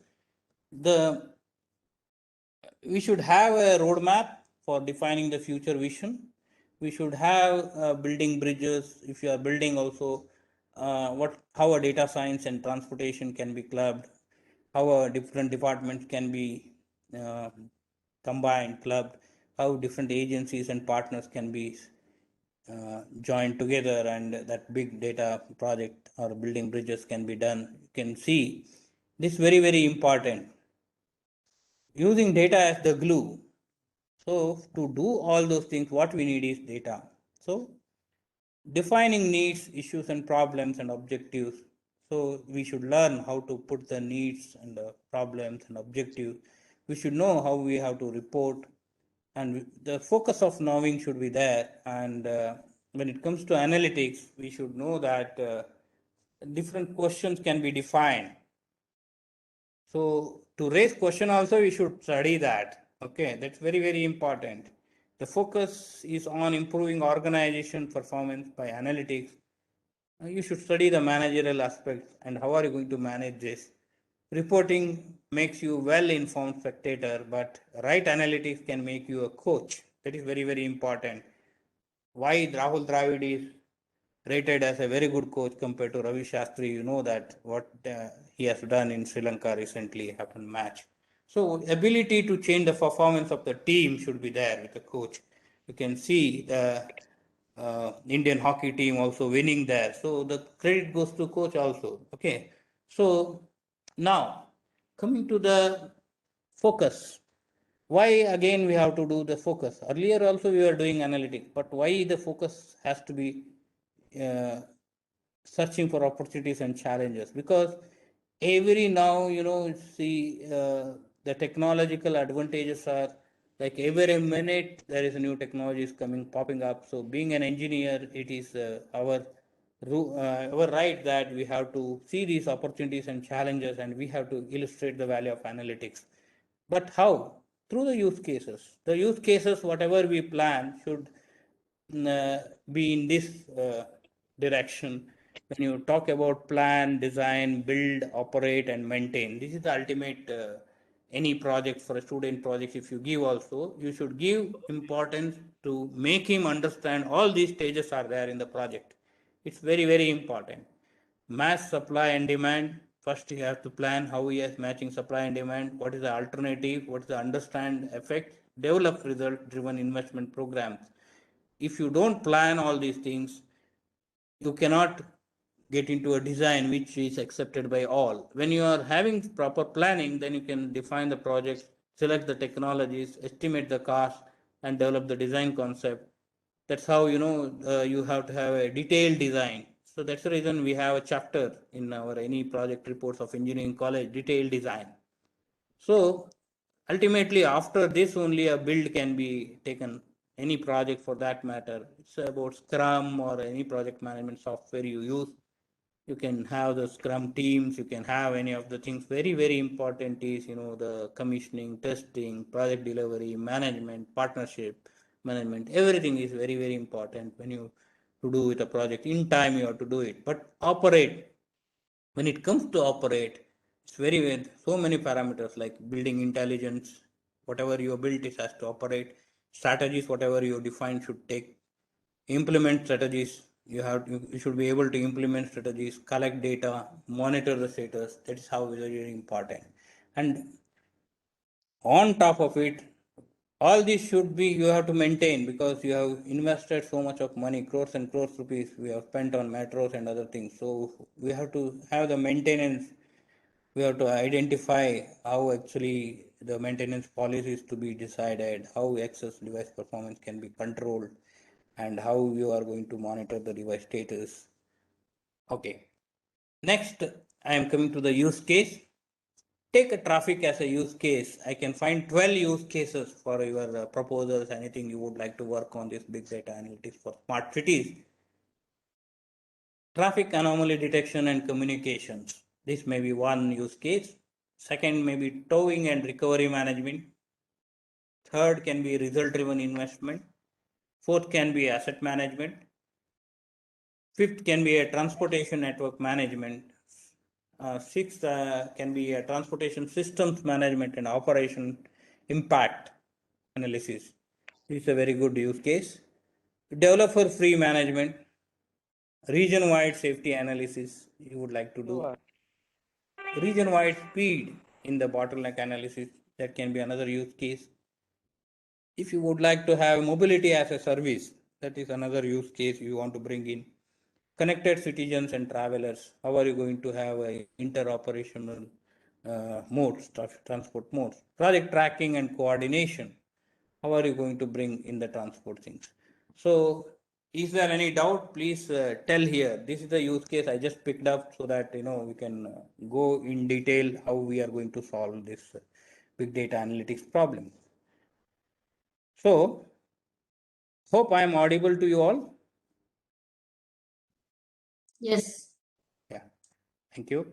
We should have a roadmap for defining the future vision. We should have building bridges. If you are building also, how a data science and transportation can be clubbed, how different departments can be uh, combined, clubbed, how different agencies and partners can be joined together, and that big data project or building bridges can be done. You can see this very, very important. Using data as the glue. So to do all those things, what we need is data. So defining needs, issues and problems and objectives. So we should learn how to put the needs and the problems and objectives. We should know how we have to report, and the focus of knowing should be there. And when it comes to analytics, we should know that different questions can be defined. So to raise question also, we should study that. Okay, that's very, very important. The focus is on improving organization performance by analytics. You should study the managerial aspects and how are you going to manage this. Reporting makes you well-informed spectator, but right analytics can make you a coach. That is very, very important. Why Rahul Dravid is rated as a very good coach compared to Ravi Shastri? You know that what he has done in Sri Lanka recently happened match. So ability to change the performance of the team should be there with the coach. You can see the Indian hockey team also winning there. So the credit goes to coach also. Okay. So now coming to the focus. Why again we have to do the focus? Earlier also we were doing analytics, but why the focus has to be uh, searching for opportunities and challenges? Because every now see the technological advantages are like every minute there is a new technology is coming popping up. So being an engineer, it is our right that we have to see these opportunities and challenges, and we have to illustrate the value of analytics. But how? Through the use cases. The use cases, whatever we plan, should be in this direction. When you talk about plan, design, build, operate, and maintain, this is the ultimate. Any project for a student project, if you give also, you should give importance to make him understand all these stages are there in the project. It's very, very important. Match supply and demand. First, you have to plan how he is matching supply and demand. What is the alternative? What is the understand effect? Develop result driven investment programs. If you don't plan all these things, you cannot get into a design which is accepted by all. When you are having proper planning, then you can define the project, select the technologies, estimate the cost, and develop the design concept. That's how you have to have a detailed design. So that's the reason we have a chapter in our any project reports of engineering college, detailed design. So ultimately, after this only a build can be taken, any project for that matter. It's about Scrum or any project management software you use. You can have the Scrum teams, you can have any of the things. Very, very important is, the commissioning, testing, project delivery, management, partnership management. Everything is very, very important when you to do with a project. In time, you have to do it. But operate, when it comes to operate, it's very, so many parameters like building intelligence. Whatever you built, it has to operate. Strategies, whatever you define, should take implement strategies you should be able to implement strategies, collect data, monitor the status. That is how very important. And on top of it, all this should be you have to maintain, because you have invested so much of money, crores and crores rupees we have spent on metros and other things. So we have to have the maintenance. We have to identify how actually the maintenance policies to be decided, how excess device performance can be controlled, and how you are going to monitor the device status. Okay. Next, I am coming to the use case. Take a traffic as a use case. I can find 12 use cases for your proposals, anything you would like to work on this big data analytics for smart cities. Traffic anomaly detection and communications. This may be one use case. Second may be towing and recovery management. Third can be result-driven investment. Fourth can be asset management. Fifth can be a transportation network management. Sixth can be a transportation systems management and operation impact analysis. This is a very good use case. Developer free management, region wide safety analysis you would like to do. Region wide speed in the bottleneck analysis, that can be another use case. If you would like to have mobility as a service, that is another use case you want to bring in. Connected citizens and travelers, how are you going to have a interoperational modes, transport modes? Project tracking and coordination, how are you going to bring in the transport things? So is there any doubt? Please tell here. This is the use case I just picked up so that we can go in detail how we are going to solve this big data analytics problem. So hope I am audible to you all. Yes. Yeah, thank you.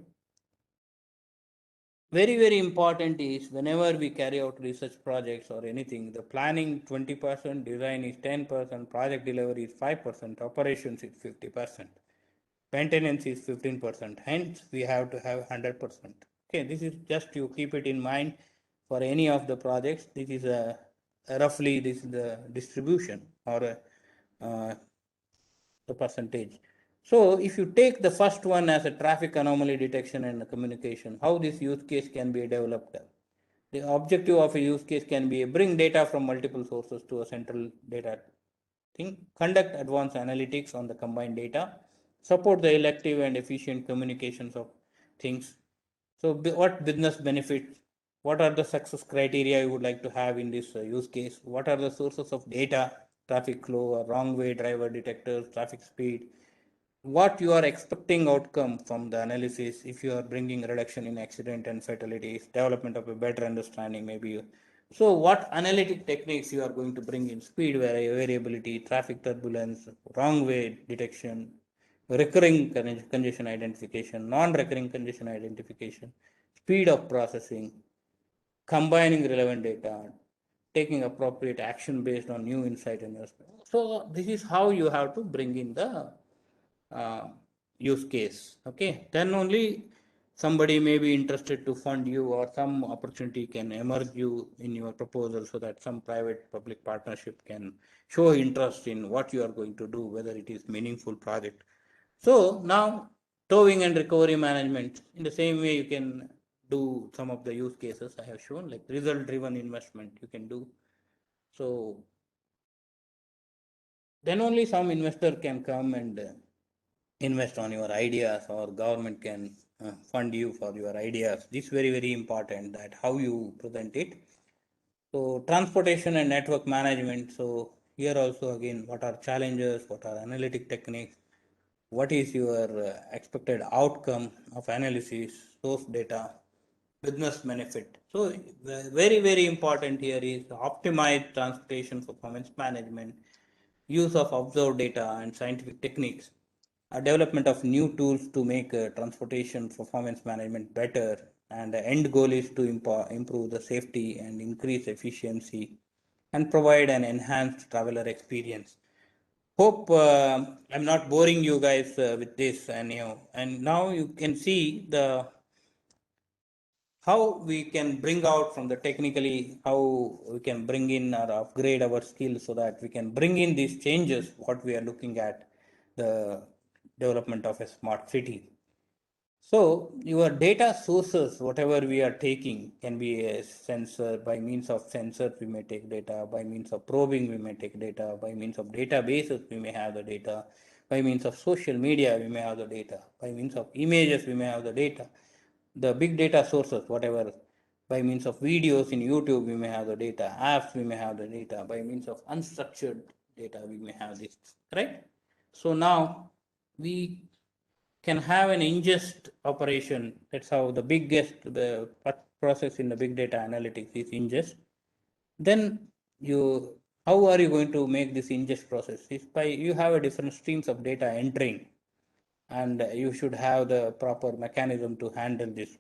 Very, very important is whenever we carry out research projects or anything, the planning 20%, design is 10%, project delivery is 5%, operations is 50%, maintenance is 15%. Hence, we have to have 100%. Okay, this is just you keep it in mind for any of the projects. This is roughly this is the distribution or the percentage. So if you take the first one as a traffic anomaly detection and communication, how this use case can be developed? The objective of a use case can be bring data from multiple sources to a central data thing, conduct advanced analytics on the combined data, support the elective and efficient communications of things. So what business benefits? What are the success criteria you would like to have in this use case? What are the sources of data, traffic flow, or wrong way driver detectors, traffic speed? What you are expecting outcome from the analysis if you are bringing reduction in accident and fatalities, development of a better understanding maybe. So what analytic techniques you are going to bring in? Speed variability, traffic turbulence, wrong way detection, recurring congestion identification, non-recurring congestion identification, speed of processing, combining relevant data, taking appropriate action based on new insight and investment. So this is how you have to bring in the use case. Okay, then only somebody may be interested to fund you, or some opportunity can emerge you in your proposal, so that some private public partnership can show interest in what you are going to do, whether it is meaningful project. So now towing and recovery management, in the same way you can do some of the use cases I have shown, like result driven investment you can do. So then only some investor can come and invest on your ideas, or government can fund you for your ideas. This is very, very important, that how you present it. So transportation and network management. So here also again, what are challenges, what are analytic techniques, what is your expected outcome of analysis, source data, business benefit. So very, very important here is optimize transportation performance management, use of observed data and scientific techniques, development of new tools to make transportation performance management better, and the end goal is to improve the safety and increase efficiency and provide an enhanced traveler experience. Hope I'm not boring you guys with this, and now you can see the how we can bring out from the technically, how we can bring in or upgrade our skills so that we can bring in these changes what we are looking at. the development of a smart city. So your data sources, whatever we are taking, can be a sensor. By means of sensors, we may take data. By means of probing, we may take data. By means of databases, we may have the data. By means of social media, we may have the data. By means of images, we may have the data. The big data sources, whatever. By means of videos in YouTube, we may have the data. Apps, we may have the data. By means of unstructured data, we may have this, right? So now we can have an ingest operation. That's how the biggest the process in the big data analytics is ingest. Then you, how are you going to make this ingest process? Is by you have a different streams of data entering, and you should have the proper mechanism to handle this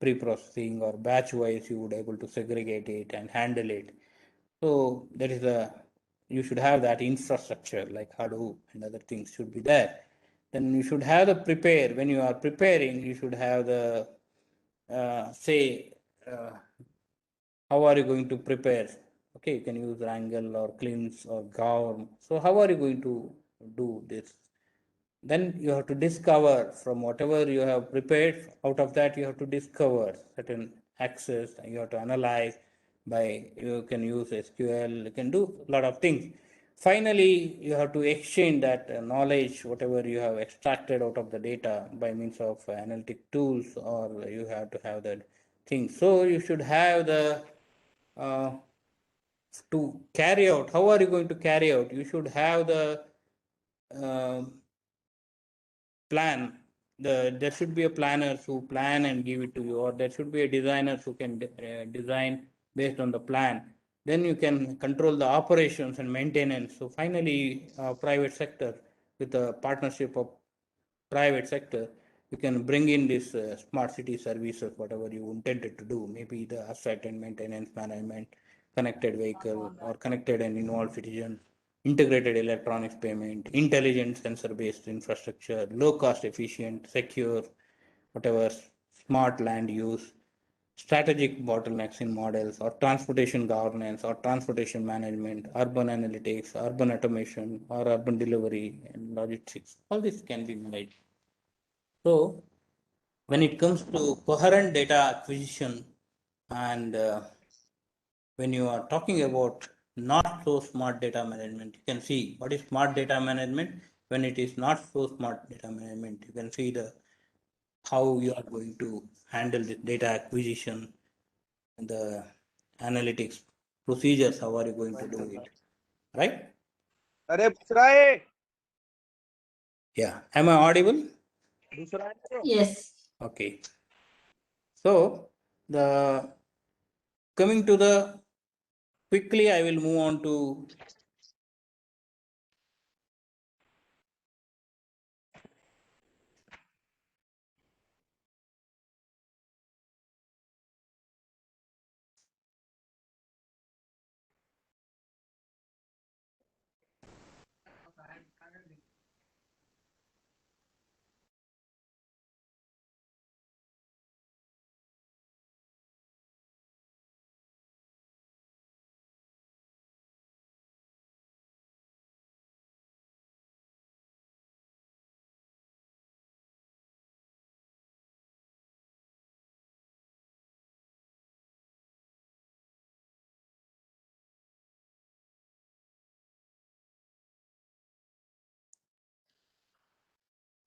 pre-processing, or batch wise you would able to segregate it and handle it. So there is a, you should have that infrastructure like Hadoop and other things should be there. Then you should have the prepare. When you are preparing, you should have the say how are you going to prepare. Okay, you can use Wrangle or Cleanse or Gaum. So how are you going to do this? Then you have to discover from whatever you have prepared. Out of that, you have to discover certain access. You have to analyze. By you can use SQL. You can do a lot of things. Finally, you have to exchange that knowledge, whatever you have extracted out of the data, by means of analytic tools, or you have to have that thing. So you should have the uh, to carry out. How are you going to carry out? You should have the plan. There should be a planner who plan and give it to you, or there should be a designer who can design based on the plan. Then you can control the operations and maintenance. So finally, private sector, with a partnership of private sector, you can bring in this smart city services, whatever you intended to do. Maybe the asset and maintenance management, connected vehicle, or connected and involved citizen, integrated electronics payment, intelligent sensor-based infrastructure, low-cost, efficient, secure, whatever, smart land use, strategic bottlenecks in models, or transportation governance, or transportation management, urban analytics, urban automation, or urban delivery and logistics. All this can be managed. So when it comes to coherent data acquisition, and when you are talking about not so smart data management, you can see what is smart data management. When it is not so smart data management, you can see the how you are going to handle the data acquisition, the analytics procedures, how are you going to do it, right? अरे दूसरा है Yeah, am I audible? दूसरा है Yes. Okay, so the coming to the quickly I will move on to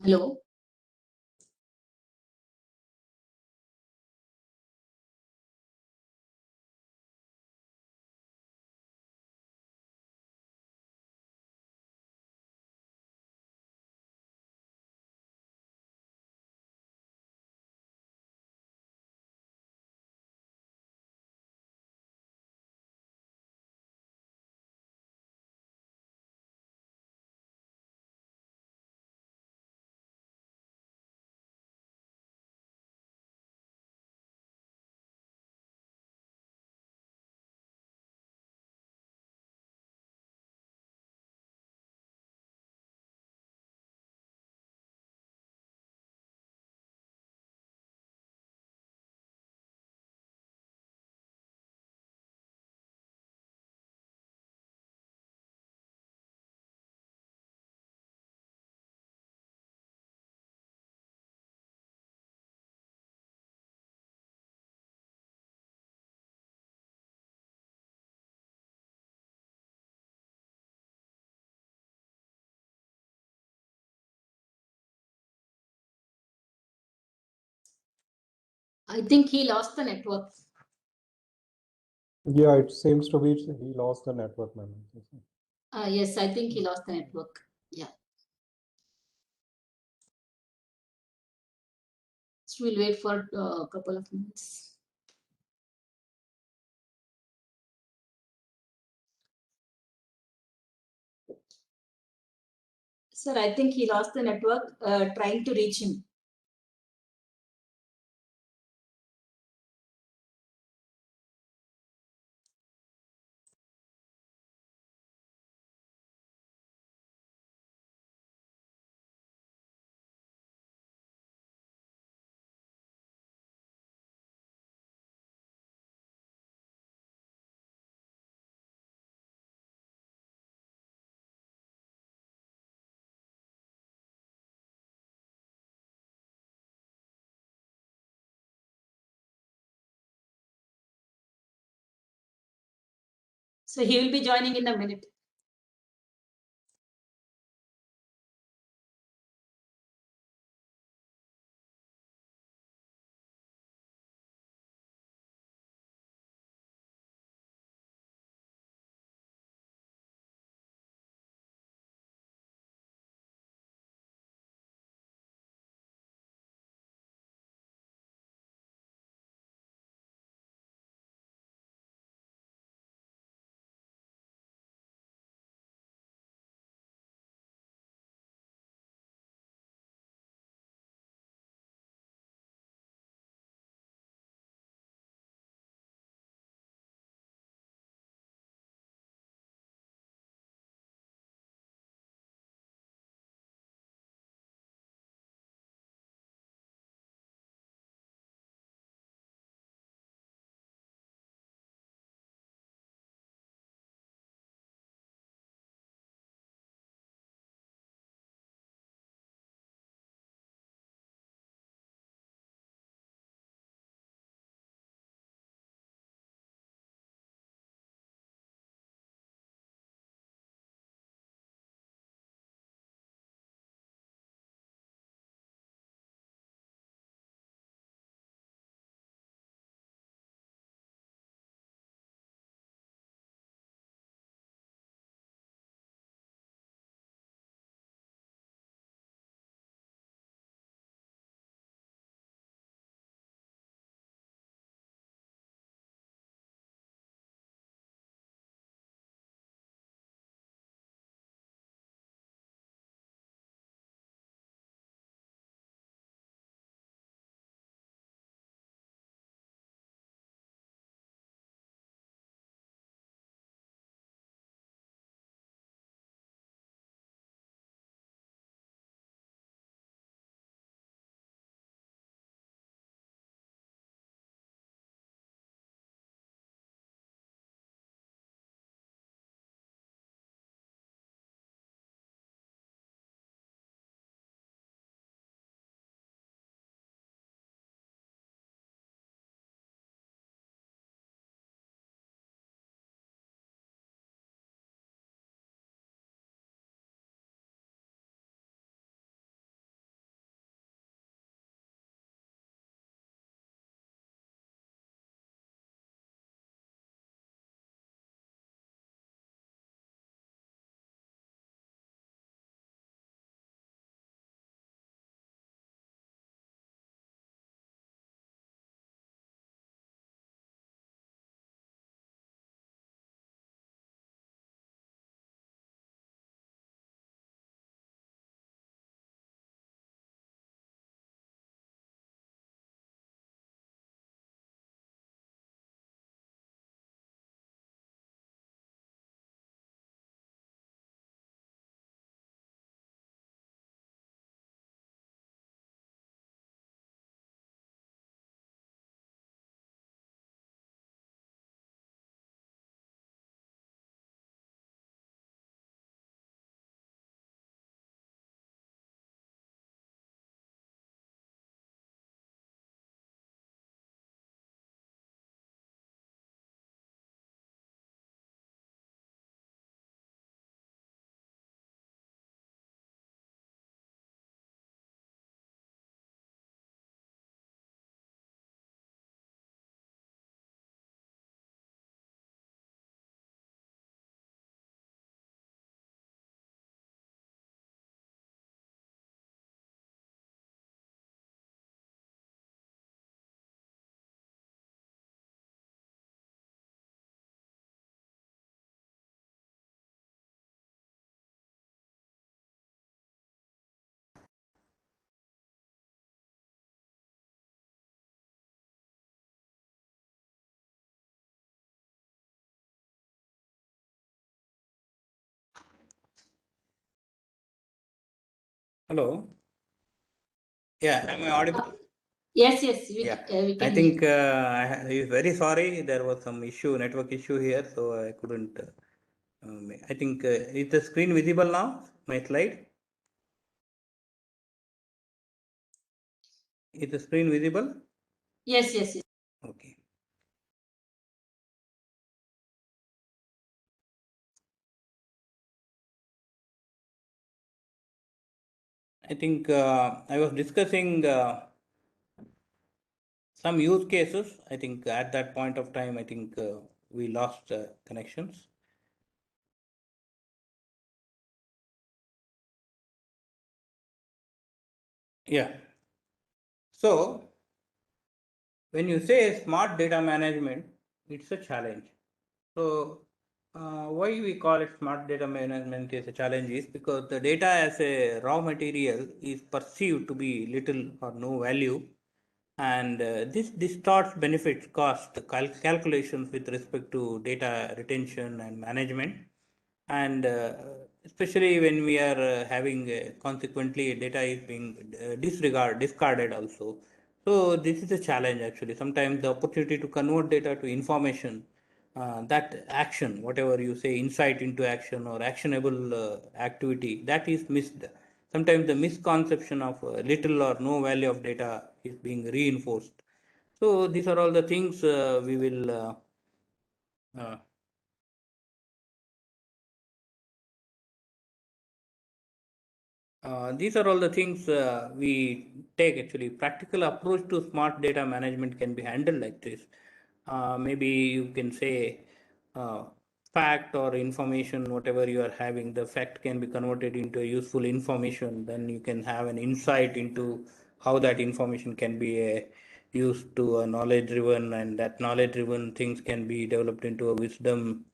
Hello. I think he lost the network. Yeah, it seems to be he lost the network, ma'am. Yes, I think he lost the network. Yeah. So we'll wait for a couple of minutes. Sir, I think he lost the network trying to reach him. So he will be joining in a minute. Hello. Yeah, am I audible? Yes, we Yeah, we I can think hear. I'm very sorry. There was some issue, network issue here, so I couldn't. I think is the screen visible now? My slide. Is the screen visible? Yes. Okay. I think I was discussing some use cases. I think at that point of time, I think we lost connections. Yeah. So when you say smart data management, it's a challenge. So why we call it smart data management is a challenge is because the data as a raw material is perceived to be little or no value, and this distorts benefits cost calculations with respect to data retention and management, and especially when we are having consequently data is being discarded also. So this is a challenge actually. Sometimes the opportunity to convert data to information, that action, whatever you say, insight into action or actionable activity, that is missed. Sometimes the misconception of little or no value of data is being reinforced. So these are all the things we will uh, these are all the things we take actually. Practical approach to smart data management can be handled like this. Maybe you can say uh, fact or information, whatever you are having, the fact can be converted into a useful information. Then you can have an insight into how that information can be used to a knowledge driven, and that knowledge driven things can be developed into a wisdom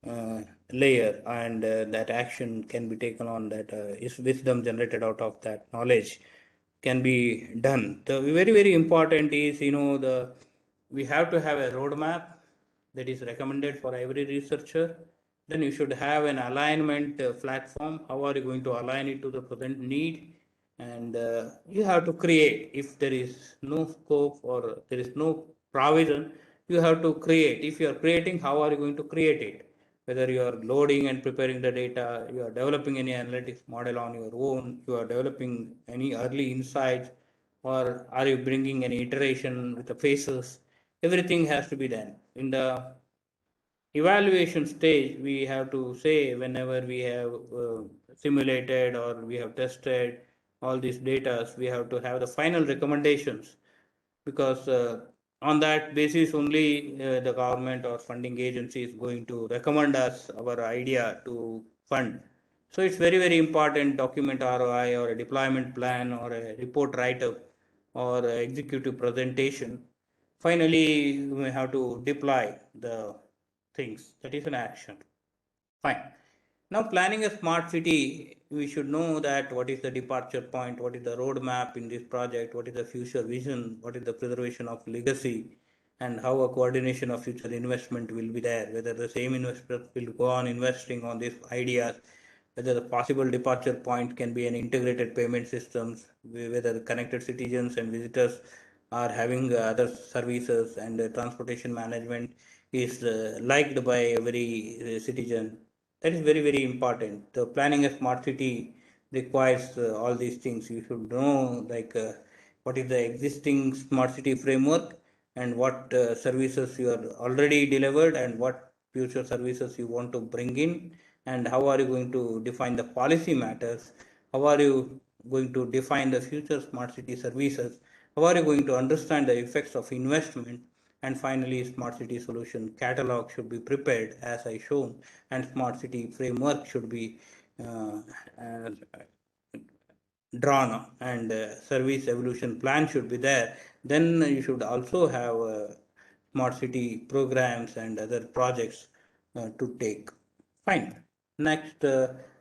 uh, layer, and that action can be taken on, that is wisdom generated out of that knowledge can be done. The very important is, the we have to have a roadmap that is recommended for every researcher. Then you should have an alignment platform. How are you going to align it to the present need? And you have to create, if there is no scope or there is no provision, you have to create. If you are creating, how are you going to create it? Whether you are loading and preparing the data, you are developing any analytics model on your own, you are developing any early insights, or are you bringing any iteration with the phases? Everything has to be done. In the evaluation stage, we have to say, whenever we have simulated or we have tested all these data, we have to have the final recommendations, because on that basis only the government or funding agency is going to recommend us our idea to fund. So it's very important. Document ROI or a deployment plan or a report write-up or executive presentation. Finally, we have to deploy the things. That is an action. Fine. Now, planning a smart city, we should know that what is the departure point, what is the roadmap in this project, what is the future vision, what is the preservation of legacy, and how a coordination of future investment will be there, whether the same investor will go on investing on these ideas, whether the possible departure point can be an integrated payment systems, whether the connected citizens and visitors are having other services, and transportation management is liked by every citizen. That is very important. The planning a smart city requires all these things. You should know, like what is the existing smart city framework, and what services you are already delivered, and what future services you want to bring in, and how are you going to define the policy matters, how are you going to define the future smart city services, how are you going to understand the effects of investment, and finally smart city solution catalog should be prepared as I shown, and smart city framework should be uh, uh, drawn, and service evolution plan should be there. Then you should also have smart city programs and other projects to take. Fine. Next,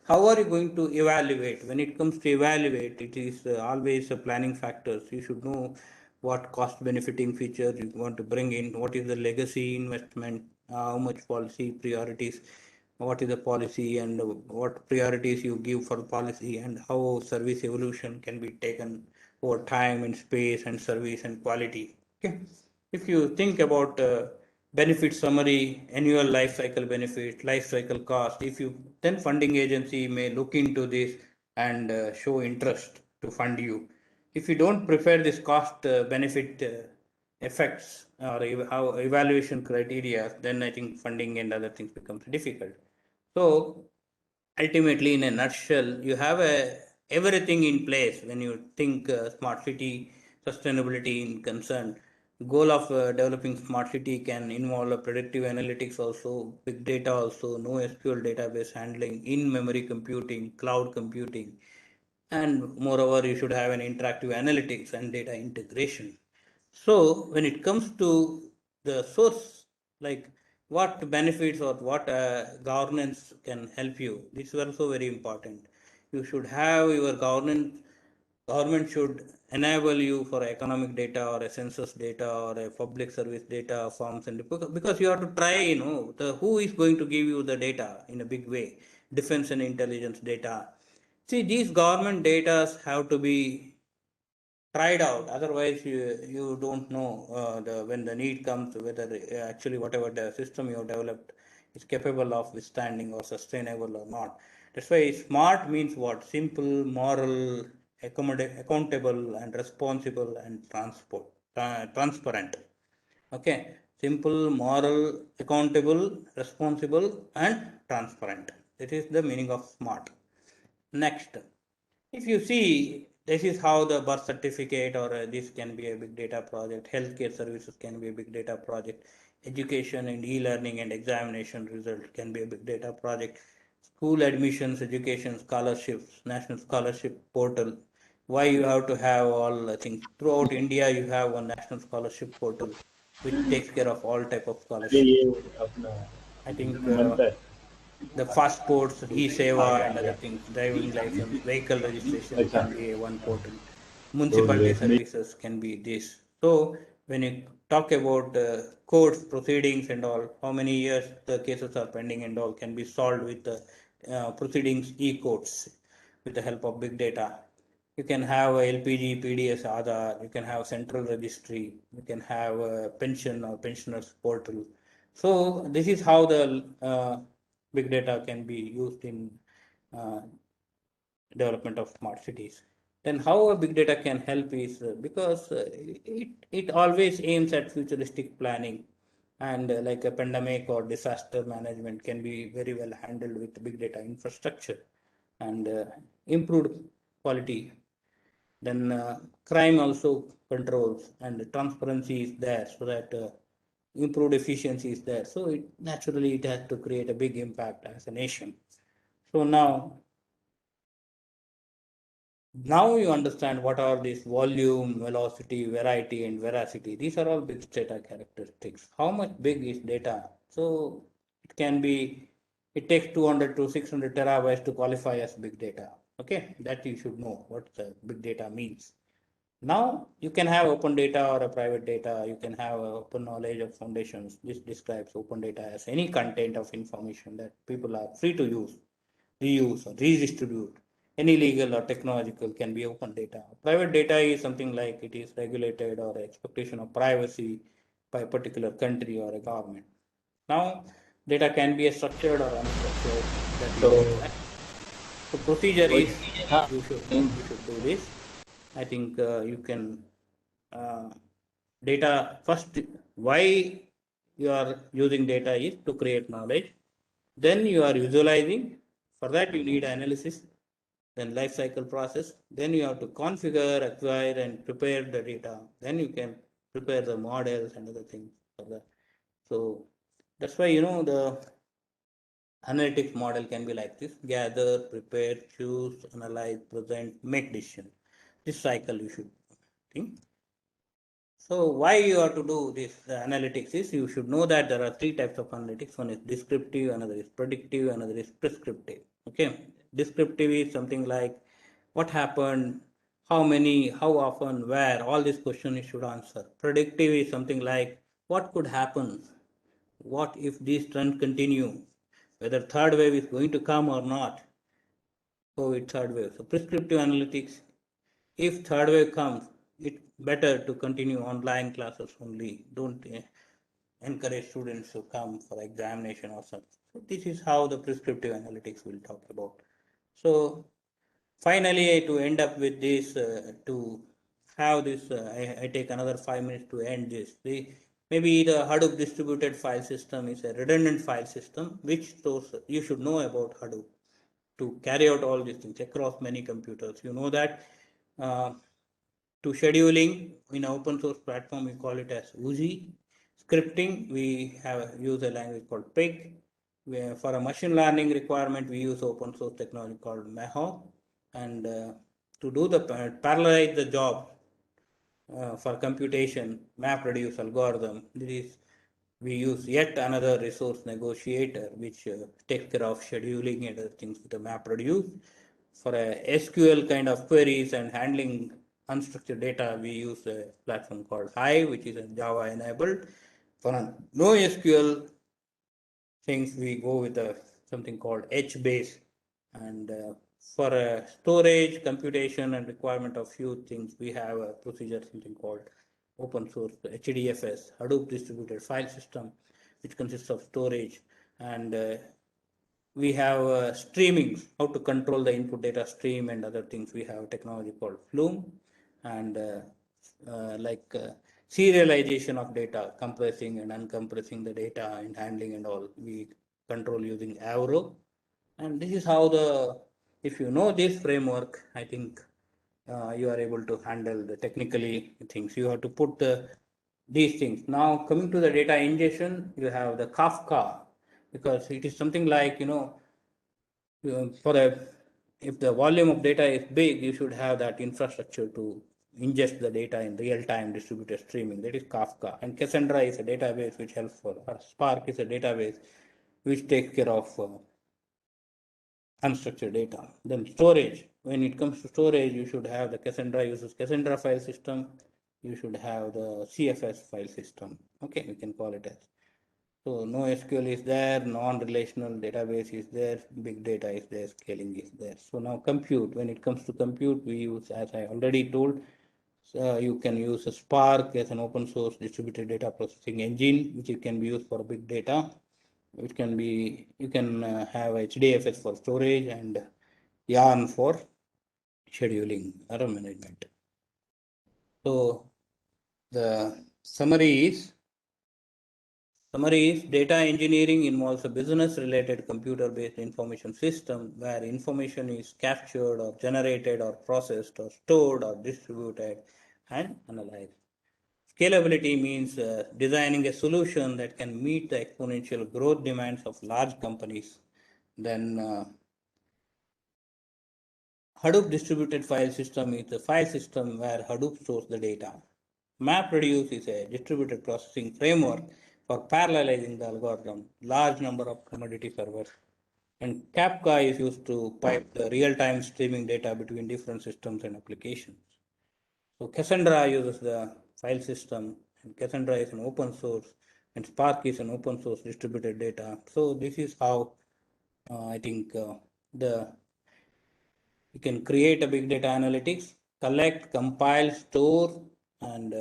how are you going to evaluate? When it comes to evaluate, it is always a planning factors. You should know what cost benefiting features you want to bring in, what is the legacy investment, how much policy priorities what is the policy and what priorities you give for the policy, and how service evolution can be taken over time and space and service and quality. Okay, if you think about benefit summary, annual life cycle benefit, life cycle cost, if you then funding agency may look into this and show interest to fund you. If you don't prefer this cost benefit effects or how evaluation criteria, then I think funding and other things becomes difficult. So ultimately, in a nutshell, you have everything in place when you think smart city sustainability in concern. Goal of developing smart city can involve a predictive analytics also, big data also, NoSQL database handling, in-memory computing, cloud computing, and moreover, you should have an interactive analytics and data integration. So when it comes to the source, like what benefits or what governance can help you, this is also very important. You should have your government should enable you for economic data or a census data or a public service data forms, and because you have to try, the who is going to give you the data in a big way, defense and intelligence data. See, these government data have to be tried out, otherwise you don't know when the need comes whether actually whatever the system you have developed is capable of withstanding or sustainable or not. That's why smart means what? Simple, moral, accountable and responsible and transparent. Okay, simple, moral, accountable, responsible and transparent. That is the meaning of smart. Next, if you see, this is how the birth certificate or this can be a big data project, healthcare services can be a big data project, education and e-learning and examination result can be a big data project, school admissions, education, scholarships, national scholarship portal. Why you have to have all, I think, throughout India, you have one national scholarship portal which takes care of all type of ये scholarship. अपना I think बनता है the passports, uh e-seva गया and uh other गया things, driving license, vehicle registration अच्छा can be a one portal. तो Municipality इसमें services can be this. So when you talk about courts, proceedings and all, how many years the cases are pending and all can be solved with the proceedings e-courts with the help of big data. You can have a LPG, PDS, Aadhaar, you can have central registry, you can have a pension or pensioners portal. So this is how the big data can be used in uh, development of smart cities. Then how a big data can help is because it always aims at futuristic planning, and like a pandemic or disaster management can be very well handled with big data infrastructure and improved quality. Then crime also controls and transparency is there, so that improved efficiency is there. So it naturally it has to create a big impact as a nation. So now you understand what are these volume, velocity, variety, and veracity. These are all big data characteristics. How much big is data? So it can be, it takes 200 to 600 terabytes to qualify as big data. Okay, that you should know what the big data means. Now you can have open data or a private data. You can have open knowledge of foundations. This describes open data as any content of information that people are free to use, reuse, or redistribute. Any legal or technological can be open data. Private data is something like it is regulated or expectation of privacy by a particular country or a government. Now, data can be a structured or unstructured that you तो can track. So procedure वही is हाँ you should do this. I think you can data first. Why you are using data is to create knowledge. Then you are visualizing. For that you need analysis. Then life cycle process. Then you have to configure, acquire, and prepare the data. Then you can prepare the models and other things for that. So that's why the analytics model can be like this: gather, prepare, choose, analyze, present, make decision. This cycle you should think. So why you have to do this analytics is you should know that there are three types of analytics. One is descriptive, another is predictive, another is prescriptive. Okay, descriptive is something like what happened, how many, how often, where. All these questions you should answer. Predictive is something like what could happen, what if these trends continue, whether third wave is going to come or not. COVID third wave. So prescriptive analytics, if third wave comes, it's better to continue online classes only. Don't encourage students to come for examination or something. So this is how the prescriptive analytics will talk about. So finally, to end up with this, to have this, I take another 5 minutes to end this. Maybe the Hadoop distributed file system is a redundant file system, which stores, you should know about Hadoop to carry out all these things across many computers. You know that to scheduling in open source platform, we call it as Uzi. Scripting, we have use a language called Pig. For a machine learning requirement, we use open source technology called Maho. And to do the parallelize the job for computation, MapReduce algorithm, we use yet another resource negotiator, which takes care of scheduling and other things with the MapReduce. For a SQL kind of queries and handling unstructured data, we use a platform called Hive, which is a Java enabled. For NoSQL things, we go with something called HBase. And for storage, computation, and requirement of few things, we have a procedure, something called open source HDFS, Hadoop distributed file system, which consists of storage. And we have streaming, how to control the input data stream and other things. We have technology called Flume, and serialization of data, compressing and uncompressing the data and handling and all, we control using Avro. And this is how if you know this framework, I think you are able to handle the technically things. You have to put these things. Now coming to the data ingestion, you have the Kafka, because it is something like, if the volume of data is big, you should have that infrastructure to ingest the data in real-time distributed streaming. That is Kafka. And Cassandra is a database which helps for, or Spark is a database which takes care of unstructured data. Then storage. When it comes to storage, you should have the Cassandra uses Cassandra file system. You should have the CFS file system. Okay, we can call it as. So NoSQL is there, non-relational database is there, big data is there, scaling is there. So now compute. When it comes to compute, we use, as I already told, you can use a Spark as an open source distributed data processing engine, which it can be used for big data. It can be, you can have HDFS for storage and Yarn for scheduling, error management. So the summary is data engineering involves a business-related computer-based information system where information is captured or generated or processed or stored or distributed and analyzed. Scalability means designing a solution that can meet the exponential growth demands of large companies. Then Hadoop distributed file system is a file system where Hadoop stores the data. MapReduce is a distributed processing framework for parallelizing the algorithm, large number of commodity servers. And Kafka is used to pipe the real-time streaming data between different systems and applications. So Cassandra uses the file system, and Cassandra is an open source, and Spark is an open source distributed data. So this is how I think you can create a big data analytics, collect, compile, store, and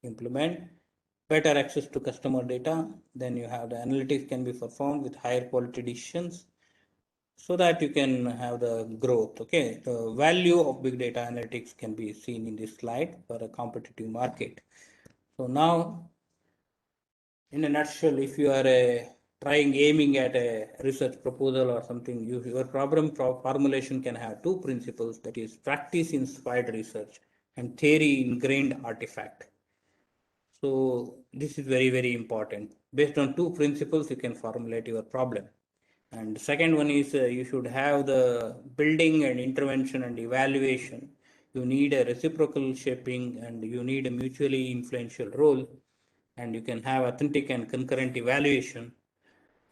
implement. Better access to customer data. Then you have the analytics can be performed with higher quality decisions so that you can have the growth. Okay, the value of big data analytics can be seen in this slide for a competitive market. So now, in a nutshell, if you are aiming at a research proposal or something, your problem formulation can have two principles, that is practice inspired research and theory ingrained artifact. So this is very, very important. Based on two principles, you can formulate your problem. And the second one is you should have the building and intervention and evaluation. You need a reciprocal shaping and you need a mutually influential role. And you can have authentic and concurrent evaluation,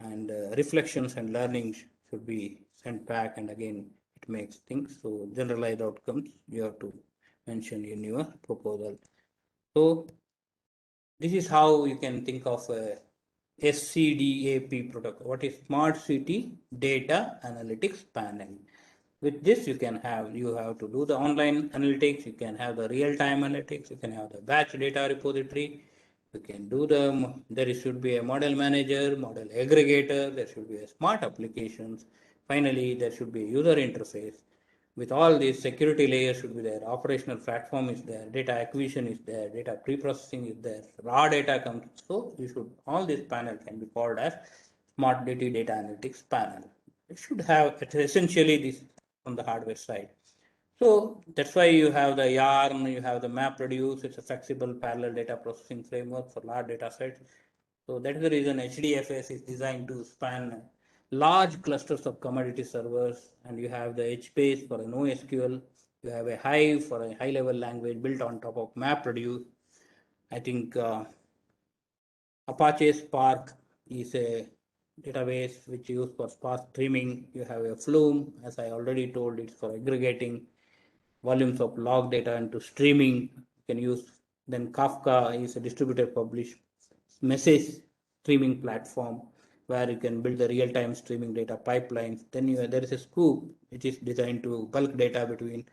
and reflections and learnings should be sent back. And again, it makes things. So generalized outcomes you have to mention in your proposal. So this is how you can think of SCDAP protocol. What is Smart City Data Analytics Panel? With this, you have to do the online analytics, you can have the real-time analytics, you can have the batch data repository, you can do there should be a model manager, model aggregator, there should be a smart applications. Finally, there should be a user interface. With all these security layers should be there, operational platform is there, data acquisition is there, data pre-processing is there, raw data comes. So all this panel can be called as Smart Data Analytics Panel. It should have essentially this on the hardware side. So that's why you have the YARN, you have the MapReduce, it's a flexible parallel data processing framework for large data sets. So that is the reason HDFS is designed to span large clusters of commodity servers, and you have the HBase for a NoSQL, you have a Hive for a high-level language built on top of MapReduce. I think Apache Spark is a database which is used for sparse streaming. You have a Flume, as I already told, it's for aggregating volumes of log data into streaming. You can use, then Kafka is a distributed publish message streaming platform where you can build the real-time streaming data pipelines. Then there is a Scoop, which is designed to bulk data between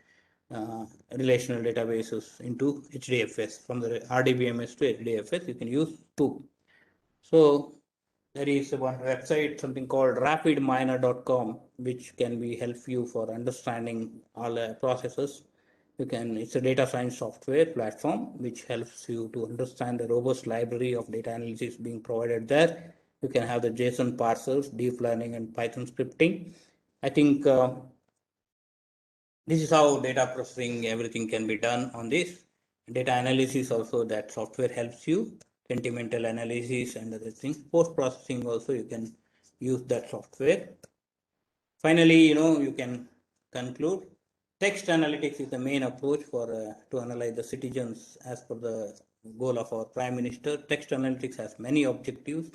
relational databases into HDFS. From the RDBMS to HDFS, you can use Scoop. So there is one website, something called Rapidminer.com, which can be help you for understanding all processes. It's a data science software platform which helps you to understand the robust library of data analysis being provided there. You can have the JSON parsers, deep learning, and Python scripting. I think this is how data processing, everything can be done on this. Data analysis also, that software helps you. Sentimental analysis and other things. Post-processing also, you can use that software. Finally, you can conclude. Text analytics is the main approach for to analyze the citizens as per the goal of our Prime Minister. Text analytics has many objectives.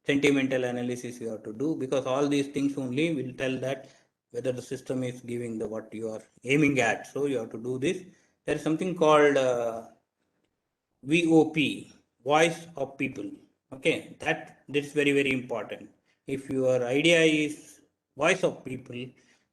Sentimental analysis you have to do, because all these things only will tell that whether the system is giving the what you are aiming at. So you have to do this. There is something called VOP, voice of people. Okay, that is very, very important. If your idea is voice of people,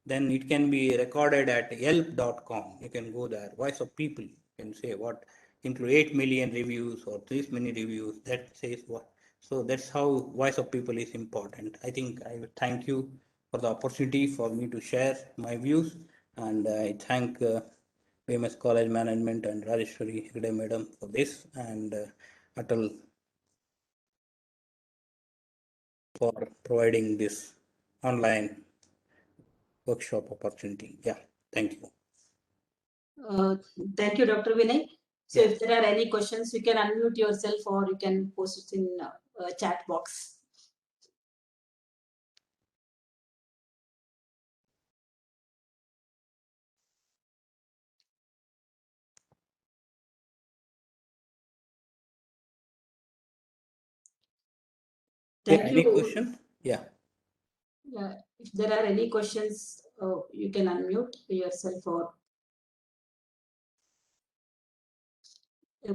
then it can be recorded at yelp.com. You can go there, voice of people. You can say what include 8 million reviews or this many reviews, that says what. So that's how voice of people is important. I think I would thank you for the opportunity for me to share my views, and I thank BMS College Management and Rajeshwari Hegde Madam for this, and ATAL for providing this online workshop opportunity. Yeah, thank you. Thank you, Dr. Vinay. So Yeah. if there are any questions, you can unmute yourself or you can post it in chat box. Thank Yeah, you. any question? Yeah. If there are any questions, you can unmute yourself or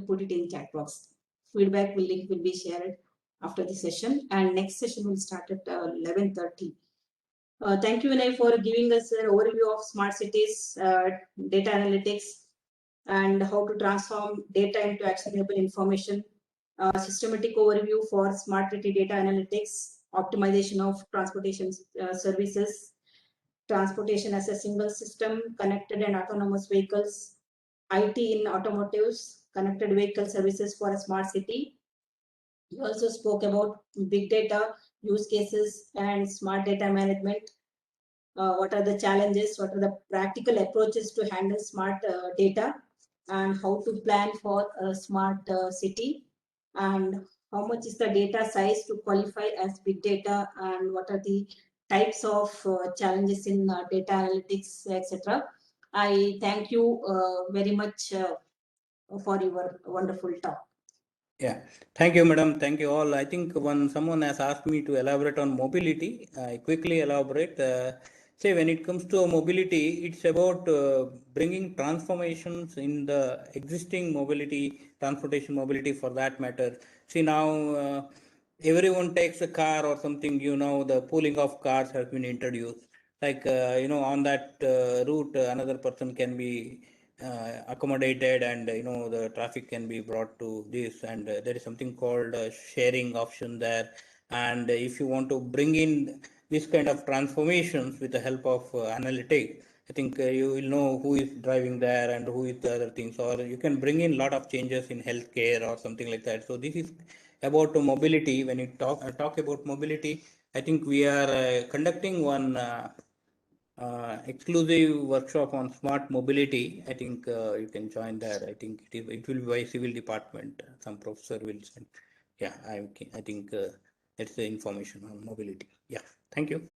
put it in chat box. Feedback link will be shared after the session, and next session will start at 11:30. Thank you, Vinay, for giving us an overview of smart cities, data analytics, and how to transform data into actionable information. Systematic overview for smart city data analytics, optimization of transportation services, transportation as a single system, connected and autonomous vehicles, IT in automotives, connected vehicle services for a smart city. You also spoke about big data use cases and smart data management. What are the challenges? What are the practical approaches to handle smart data, and how to plan for a smart city, and how much is the data size to qualify as big data, and what are the types of challenges in data analytics, etc. I thank you very much for your wonderful talk. Yeah, thank you, madam. Thank you all. I think when someone has asked me to elaborate on mobility, I quickly elaborate. Say, when it comes to mobility, it's about bringing transformations in the existing mobility, transportation mobility for that matter. See, now everyone takes a car or something, the pooling of cars has been introduced. Like, on that route, another person can be accommodated, and, the traffic can be brought to this. And there is something called sharing option there. And if you want to bring in this kind of transformations with the help of analytics, I think you will know who is driving there and who is the other things, or you can bring in a lot of changes in healthcare or something like that. So this is about mobility. When you talk about mobility, I think we are conducting one exclusive workshop on smart mobility. I think you can join that. I think it will be by civil department. Some professor will send. Yeah, I think that's the information on mobility. Yeah, thank you.